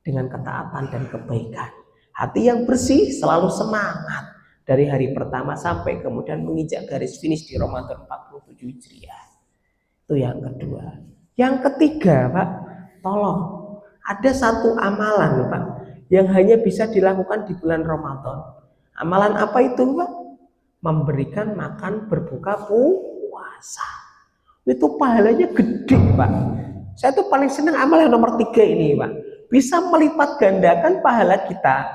dengan ketaatan dan kebaikan. Hati yang bersih selalu semangat. dari hari pertama sampai kemudian menginjak garis finish di Ramadan 47 Hijriah. Itu yang kedua. Yang ketiga, Pak, tolong ada satu amalan, Pak, yang hanya bisa dilakukan di bulan Ramadan. Amalan apa itu, Pak? Memberikan makan berbuka puasa. Itu pahalanya gede, Pak. Saya tuh paling senang amalan nomor 3 ini, Pak. Bisa melipat gandakan pahala kita,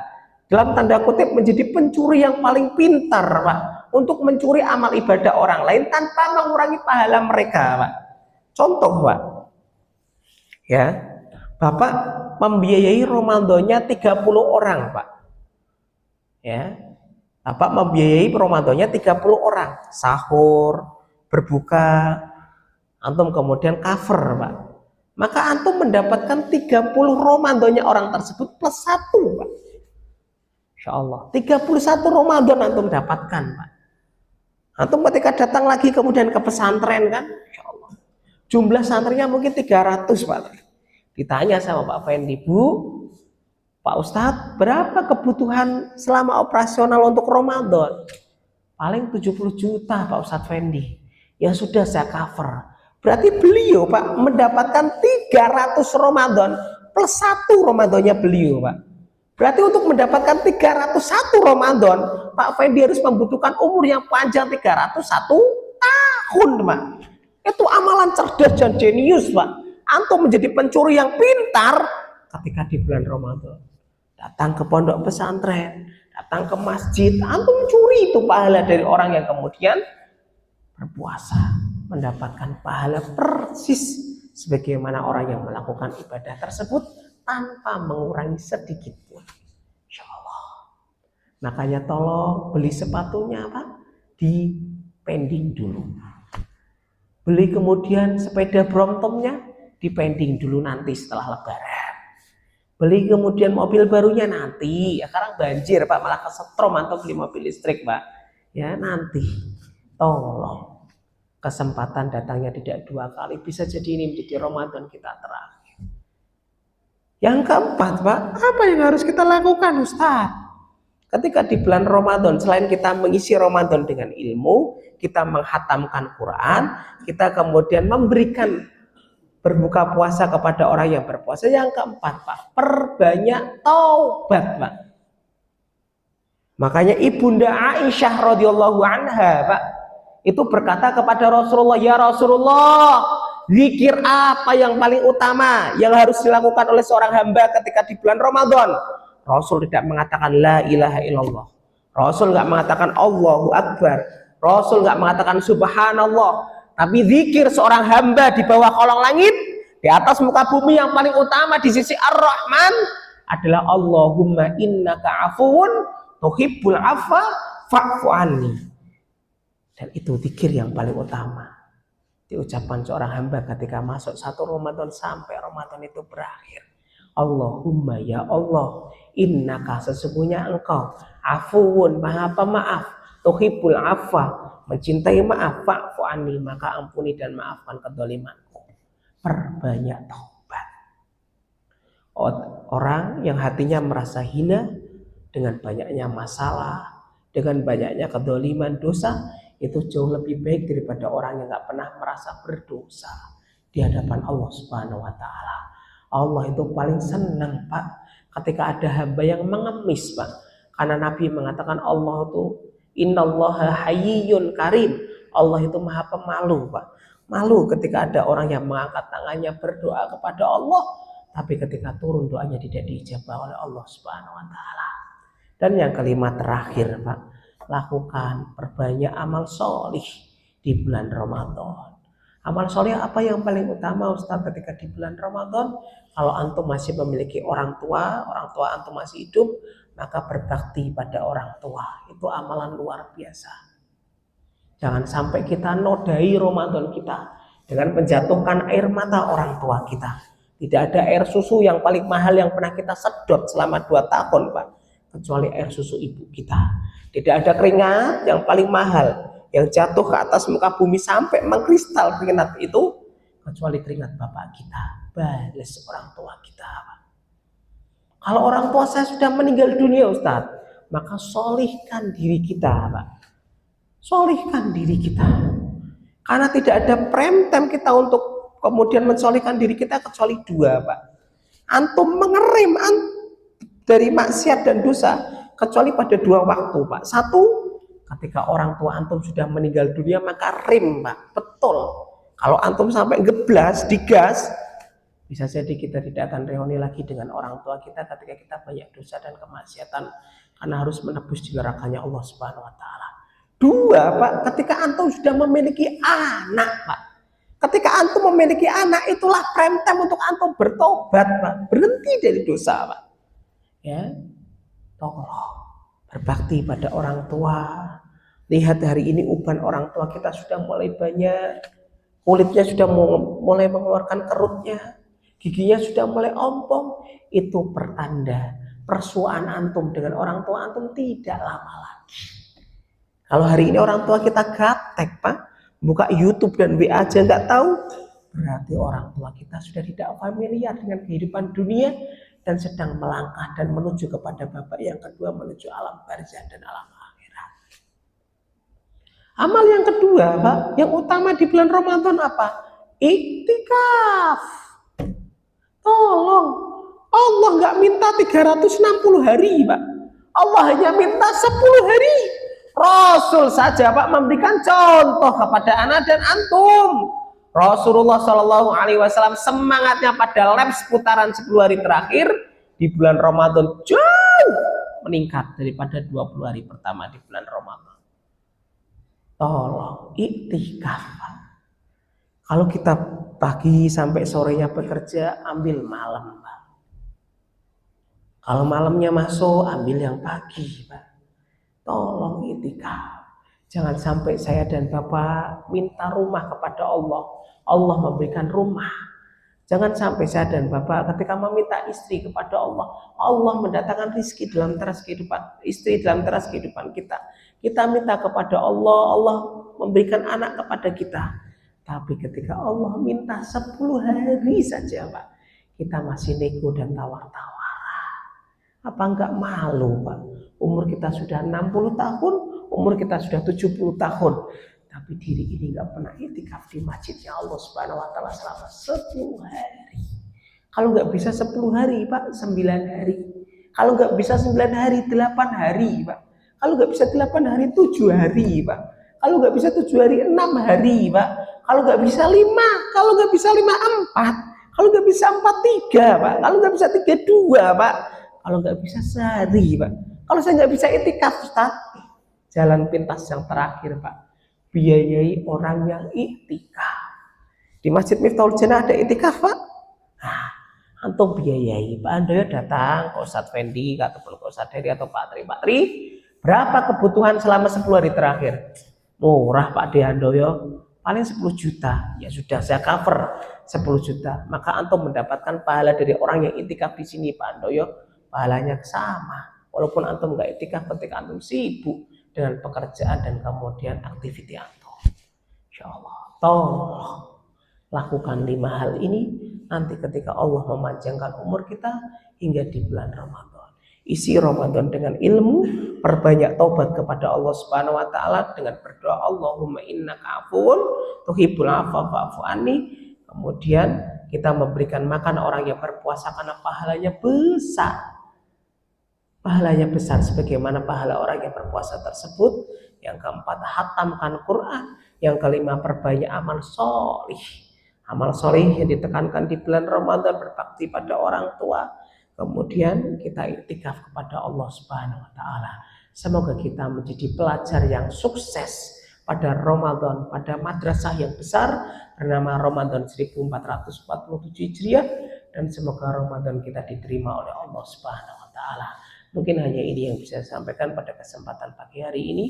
dalam tanda kutip menjadi pencuri yang paling pintar, Pak, untuk mencuri amal ibadah orang lain tanpa mengurangi pahala mereka, Pak. Contoh, Pak, ya, Bapak membiayai Ramadannya 30 orang, Pak. Ya, Bapak membiayai Ramadannya 30 orang, sahur, berbuka, antum kemudian cover, Pak. Maka antum mendapatkan 30 Ramadannya orang tersebut plus 1, Pak. Insya Allah 31 Ramadan antum dapatkan, Pak. Antum ketika datang lagi kemudian ke pesantren kan, Insya Allah jumlah santrinya mungkin 300, Pak. Ditanya sama Pak Fendi, Bu, Pak Ustadz, berapa kebutuhan selama operasional untuk Ramadan? Paling 70 juta, Pak Ustadz Fendi. Ya sudah, saya cover. Berarti beliau, Pak, mendapatkan 300 Ramadan plus 1 Ramadannya beliau, Pak. Berarti untuk mendapatkan 301 Ramadan, Pak Fendi harus membutuhkan umur yang panjang 301 tahun, Pak. Itu amalan cerdas dan jenius, Pak. Antum menjadi pencuri yang pintar ketika di bulan Ramadan. Datang ke pondok pesantren, datang ke masjid, antum curi itu pahala dari orang yang kemudian berpuasa, mendapatkan pahala persis sebagaimana orang yang melakukan ibadah tersebut tanpa mengurangi sedikit pun. Insya Allah. Makanya tolong beli sepatunya, Pak, di pending dulu. Beli kemudian sepeda Bromptonnya di pending dulu nanti setelah Lebaran. Beli kemudian mobil barunya nanti. Ya, sekarang banjir, Pak, malah kesetrum atau beli mobil listrik, Pak. Ya nanti. Tolong. Kesempatan datangnya tidak 2 kali. Bisa jadi ini menjadi Ramadan kita terakhir. Yang keempat, Pak, apa yang harus kita lakukan, Ustaz? Ketika di bulan Ramadan, selain kita mengisi Ramadan dengan ilmu, kita menghatamkan Quran, kita kemudian memberikan berbuka puasa kepada orang yang berpuasa. Yang keempat, Pak, perbanyak taubat, Pak. Makanya Ibunda Aisyah radhiyallahu anha, Pak, itu berkata kepada Rasulullah, ya Rasulullah, zikir apa yang paling utama yang harus dilakukan oleh seorang hamba ketika di bulan Ramadan? Rasul tidak mengatakan la ilaha illallah. Rasul nggak mengatakan Allahu Akbar. Rasul nggak mengatakan subhanallah. Tapi zikir seorang hamba di bawah kolong langit, di atas muka bumi yang paling utama di sisi Ar-Rahman adalah Allahumma innaka afuwun tuhibbul afwa fa'fu anni. Dan itu zikir yang paling utama diucapkan seorang hamba ketika masuk 1 Ramadan sampai Ramadan itu berakhir. Allahumma, ya Allah, innaka, sesungguhnya engkau, afuwun, maha pemaaf, tuhibbul afwa, mencintai maaf, fa'fu anni, maka ampuni dan maafkan kedzalimanku. Perbanyak taubat. Orang yang hatinya merasa hina dengan banyaknya masalah, dengan banyaknya kedzaliman, dosa, itu jauh lebih baik daripada orang yang gak pernah merasa berdosa di hadapan Allah Subhanahu wa Ta'ala. Allah itu paling senang, Pak, ketika ada hamba yang mengemis, Pak. Karena Nabi mengatakan Allah itu innallaha hayyun karim. Allah itu maha pemalu, Pak. Malu ketika ada orang yang mengangkat tangannya berdoa kepada Allah, tapi ketika turun doanya tidak diijabah oleh Allah Subhanahu wa Ta'ala. Dan yang kelima terakhir, Pak, lakukan perbanyak amal solih di bulan Ramadan. Amal soleh apa yang paling utama, Ustaz, ketika di bulan Ramadan? Kalau antum masih memiliki orang tua antum masih hidup, maka berbakti pada orang tua. Itu amalan luar biasa. Jangan sampai kita nodai Ramadan kita dengan menjatuhkan air mata orang tua kita. Tidak ada air susu yang paling mahal yang pernah kita sedot selama 2 tahun, Pak, kecuali air susu ibu kita. Tidak ada keringat yang paling mahal yang jatuh ke atas muka bumi sampai mengkristal keringat itu kecuali keringat bapak kita. Balas orang tua kita, Pak. Kalau orang tua saya sudah meninggal dunia, Ustaz, maka solihkan diri kita, Pak. Solihkan diri kita. Karena tidak ada prime time kita untuk kemudian mensolihkan diri kita kecuali dua, Pak. Antum mengerem dari maksiat dan dosa kecuali pada dua waktu, Pak. Satu, ketika orang tua antum sudah meninggal dunia, maka rem, Pak. Betul. Kalau antum sampai geblas, digas, bisa jadi kita tidak akan reuni lagi dengan orang tua kita ketika kita banyak dosa dan kemaksiatan, karena harus menebus di nerakanya Allah Subhanahu wa taala. Dua, Pak, ketika antum sudah memiliki anak, Pak. Ketika antum memiliki anak, itulah prime time untuk antum bertobat, Pak. Berhenti dari dosa, Pak. Ya, tolong berbakti pada orang tua. Lihat hari ini uban orang tua kita sudah mulai banyak, kulitnya sudah mulai mengeluarkan kerutnya, giginya sudah mulai ompong. Itu pertanda persuaan antum dengan orang tua antum tidak lama lagi. Kalau hari ini orang tua kita gaptek, Pak, buka YouTube dan WA aja nggak tahu, berarti orang tua kita sudah tidak familiar dengan kehidupan dunia dan sedang melangkah dan menuju kepada babak yang kedua, menuju alam barzah dan alam akhirat. Amal yang kedua, Pak, yang utama di bulan Ramadan apa? Iktikaf. Tolong, Allah nggak minta 360 hari, Pak. Allah hanya minta 10 hari. Rasul saja, Pak, memberikan contoh kepada anak dan antum. Rasulullah Shallallahu Alaihi Wasallam semangatnya pada lab seputaran 10 hari terakhir di bulan Ramadan jauh meningkat daripada 20 hari pertama di bulan Ramadan. Tolong iktikaf. Kalau kita pagi sampai sorenya bekerja, ambil malam, Pak. Kalau malamnya masuk, ambil yang pagi, Pak. Tolong iktikaf. Jangan sampai saya dan Bapak minta rumah kepada Allah, Allah memberikan rumah. Jangan sampai saya dan Bapak ketika meminta istri kepada Allah, Allah mendatangkan rizki dalam teras kehidupan istri, dalam teras kehidupan kita. Kita minta kepada Allah, Allah memberikan anak kepada kita. Tapi ketika Allah minta 10 hari saja, Pak, kita masih nego dan tawar-tawaran. Apa enggak malu, Pak? Umur kita sudah 60 tahun, umur kita sudah 70 tahun, tapi diri ini nggak pernah iktikaf di masjidnya Allah Subhanahu wa taala selama 10 hari. Kalau nggak bisa 10 hari, Pak, 9 hari. Kalau nggak bisa 9 hari, 8 hari, Pak. Kalau nggak bisa 8 hari, 7 hari, Pak. Kalau nggak bisa 7 hari, 6 hari, Pak. Kalau nggak bisa 5, kalau nggak bisa 5, 4. Kalau nggak bisa 4, 3, Pak. Kalau nggak bisa 3, 2, Pak. Kalau nggak bisa sehari, Pak. Kalau saya nggak bisa iktikaf, Ustaz, jalan pintas yang terakhir, Pak, biayai orang yang iktikaf. Di Masjid Miftahul Jannah ada iktikaf, Pak. Nah, antum biayai, Pak Handoyo datang ke Ustaz Fendi, ataupun ke Ustaz Heri atau Pak Tri. Berapa kebutuhan selama 10 hari terakhir? Murah, Pak De Handoyo, paling 10 juta. Ya sudah, saya cover 10 juta. Maka antum mendapatkan pahala dari orang yang iktikaf di sini, Pak Handoyo. Pahalanya sama. Walaupun antum nggak iktikaf ketika antum sibuk dengan pekerjaan dan kemudian aktiviti antum. Insya Allah, tolong lakukan 5 hal ini. Nanti ketika Allah memanjangkan umur kita hingga di bulan Ramadan, isi Ramadan dengan ilmu, perbanyak taubat kepada Allah Subhanahu wa taala dengan berdoa, Allahumma innaka afuwun tuhibbul afwa fa'fu anni. Kemudian kita memberikan makan orang yang berpuasa karena pahalanya besar. Pahalanya besar sebagaimana pahala orang yang berpuasa tersebut. Yang keempat, hatamkan Quran. Yang kelima, perbanyak amal solih. Amal solih yang ditekankan di bulan Ramadan, berbakti pada orang tua. Kemudian kita iktikaf kepada Allah Subhanahu wa taala. Semoga kita menjadi pelajar yang sukses pada Ramadan, pada madrasah yang besar bernama Ramadan 1447 Hijriah, dan semoga Ramadan kita diterima oleh Allah Subhanahu wa taala. Mungkin hanya ini yang bisa saya sampaikan pada kesempatan pagi hari ini.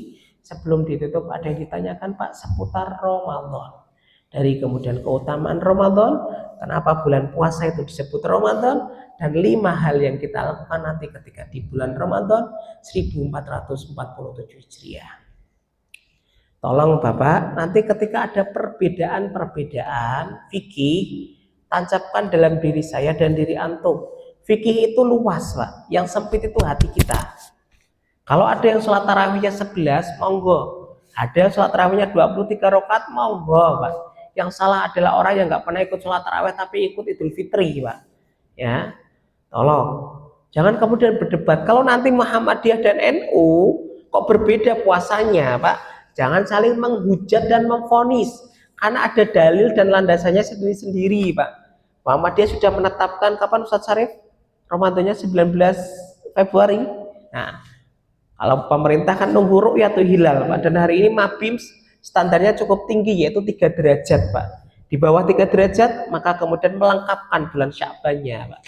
Sebelum ditutup, ada yang ditanyakan, Pak, seputar Ramadan. Dari kemudian keutamaan Ramadan, kenapa bulan puasa itu disebut Ramadan, dan 5 hal yang kita lakukan nanti ketika di bulan Ramadan 1447 Hijriah. Tolong Bapak, nanti ketika ada perbedaan fikih, tancapkan dalam diri saya dan diri antum. Fikih itu luas, Pak. Yang sempit itu hati kita. Kalau ada yang sholat tarawihnya 11, monggo. Ada yang sholat tarawihnya 23 rakaat, monggo, Pak. Yang salah adalah orang yang nggak pernah ikut sholat tarawih tapi ikut Idul Fitri, Pak. Ya, tolong. Jangan kemudian berdebat. Kalau nanti Muhammadiyah dan NU kok berbeda puasanya, Pak? Jangan saling menghujat dan memvonis. Karena ada dalil dan landasannya sendiri-sendiri, Pak. Muhammadiyah sudah menetapkan kapan Ustadz Syarif? Ramadannya 19 Februari. Nah, kalau pemerintah kan nunggu ru'yatul hilal, Pak. Dan hari ini Mabim standarnya cukup tinggi, yaitu 3 derajat, Pak. Di bawah 3 derajat, maka kemudian melengkapkan bulan Sya'bannya, Pak.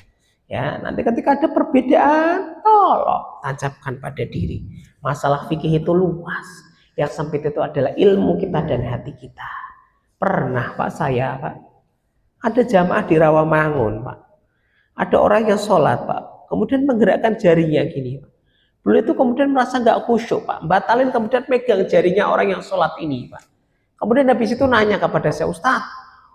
Ya, nanti ketika ada perbedaan, tolong tancapkan pada diri. Masalah fikih itu luas. Yang sempit itu adalah ilmu kita dan hati kita. Pernah, Pak, saya, Pak, ada jamaah di Rawamangun, Pak. Ada orang yang sholat, Pak, kemudian menggerakkan jarinya gini, Pak. Beliau itu kemudian merasa nggak khusyuk, Pak. Batalin kemudian megang jarinya orang yang sholat ini, Pak. Kemudian habis itu nanya kepada saya, Ustaz,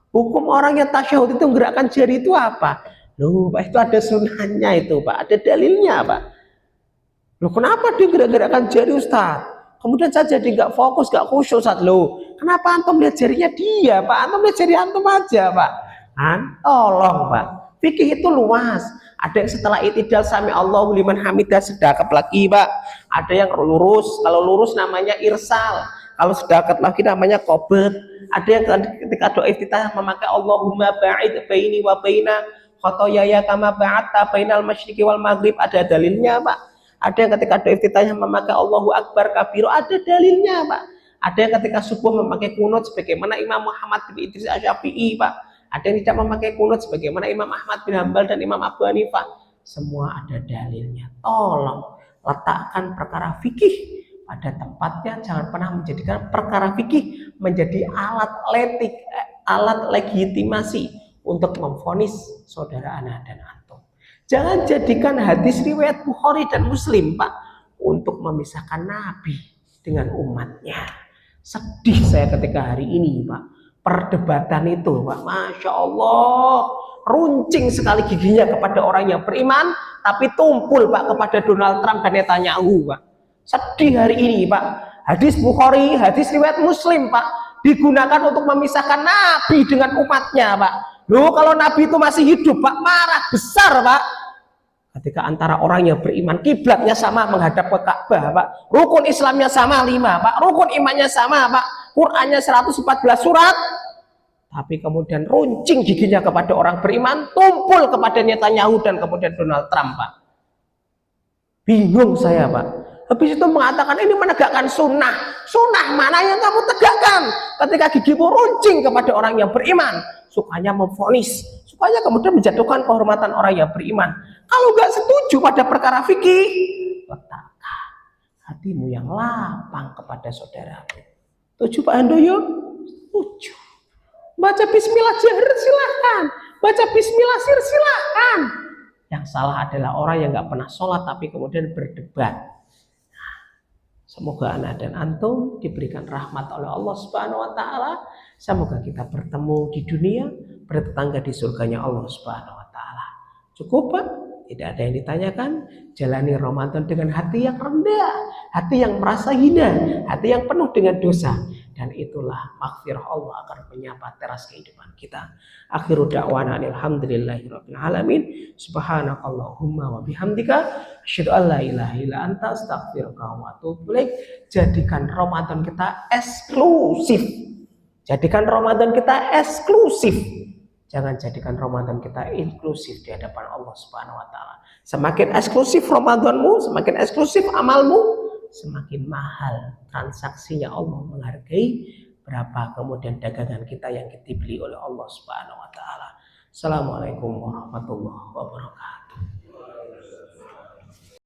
hukum orang yang tasyahud itu menggerakkan jari itu apa? Loh, Pak, itu ada sunnahnya itu, Pak. Ada dalilnya, Pak. Loh, kenapa dia gerak-gerakkan jari, Ustaz? Kemudian saya jadi nggak fokus, nggak khusyuk, Ustaz. Loh, kenapa antum lihat jarinya dia, Pak? Antum lihat jari antum aja, Pak. Tolong, Pak. Fikih itu luas. Ada yang setelah itidal sami Allahu liman hamidah sedekap lagi, Pak. Ada yang lurus. Kalau lurus namanya irsal. Kalau sedekap lagi namanya qobet. Ada yang ketika doa iftitah memakai Allahumma ba'id baini wa baina khotoyaya kama ba'atta bainal masyriqi wal maghrib. Ada dalilnya, Pak. Ada yang ketika doa iftitahnya memakai Allahu akbar kabiru. Ada dalilnya, Pak. Ada yang ketika subuh memakai kunut sebagaimana Imam Muhammad bin Idris Asy-Syafi'i, Pak. Ada yang tidak memakai kunut sebagaimana Imam Ahmad bin Hambal dan Imam Abu Hanifah. Semua ada dalilnya. Tolong letakkan perkara fikih pada tempatnya. Jangan pernah menjadikan perkara fikih menjadi alat legitimasi untuk memvonis saudara ana dan antum. Jangan jadikan hadis riwayat Bukhari dan Muslim, Pak, untuk memisahkan Nabi dengan umatnya. Sedih saya ketika hari ini, Pak. Perdebatan itu, Pak, Masya Allah, runcing sekali giginya kepada orang yang beriman, tapi tumpul, Pak, kepada Donald Trump dan Netanyahu, Pak. Sedih hari ini, Pak. Hadis Bukhari, hadis riwayat Muslim, Pak, digunakan untuk memisahkan Nabi dengan umatnya, Pak. Loh, kalau Nabi itu masih hidup, Pak, marah besar, Pak. Ketika antara orang yang beriman, kiblatnya sama menghadap ke Ka'bah, Pak. Rukun Islamnya sama 5, Pak. Rukun imannya sama, Pak. Qur'annya 114 surat, tapi kemudian runcing giginya kepada orang beriman, tumpul kepada Netanyahu dan kemudian Donald Trump, Pak. Bingung saya, Pak. Habis itu mengatakan ini menegakkan sunnah. Sunnah mana yang kamu tegakkan ketika gigimu runcing kepada orang yang beriman? Sukanya memvonis, sukanya kemudian menjatuhkan kehormatan orang yang beriman. Kalau nggak setuju pada perkara fikih, letakkan hatimu yang lapang kepada saudaramu. Tujuh, Pak Handoyo? Tujuh. Baca bismillah jahar silahkan. Baca bismillah sir silahkan. Yang salah adalah orang yang nggak pernah sholat tapi kemudian berdebat. Semoga anak dan antum diberikan rahmat oleh Allah Subhanahu wa taala. Semoga kita bertemu di dunia, bertetangga di surganya Allah Subhanahu wa taala. Cukup, Pak? Tidak ada yang ditanyakan. Jalani Ramadan dengan hati yang rendah, hati yang merasa hina, hati yang penuh dengan dosa. Dan itulah maghfirah Allah akan menyapa teras kehidupan kita. Akhiru da'wana alhamdulillahirabbil alamin. Subhanakallahumma wa bihamdika asyhadu an la ilaha illa anta astaghfiruka wa atubu ilaik. Jadikan Ramadan kita eksklusif. Jadikan Ramadan kita eksklusif. Jangan jadikan Ramadan kita inklusif di hadapan Allah Subhanahu wa taala. Semakin eksklusif Ramadanmu, semakin eksklusif amalmu, semakin mahal transaksinya. Allah menghargai berapa kemudian dagangan kita yang dibeli oleh Allah Subhanahu wa taala. Assalamualaikum warahmatullahi wabarakatuh.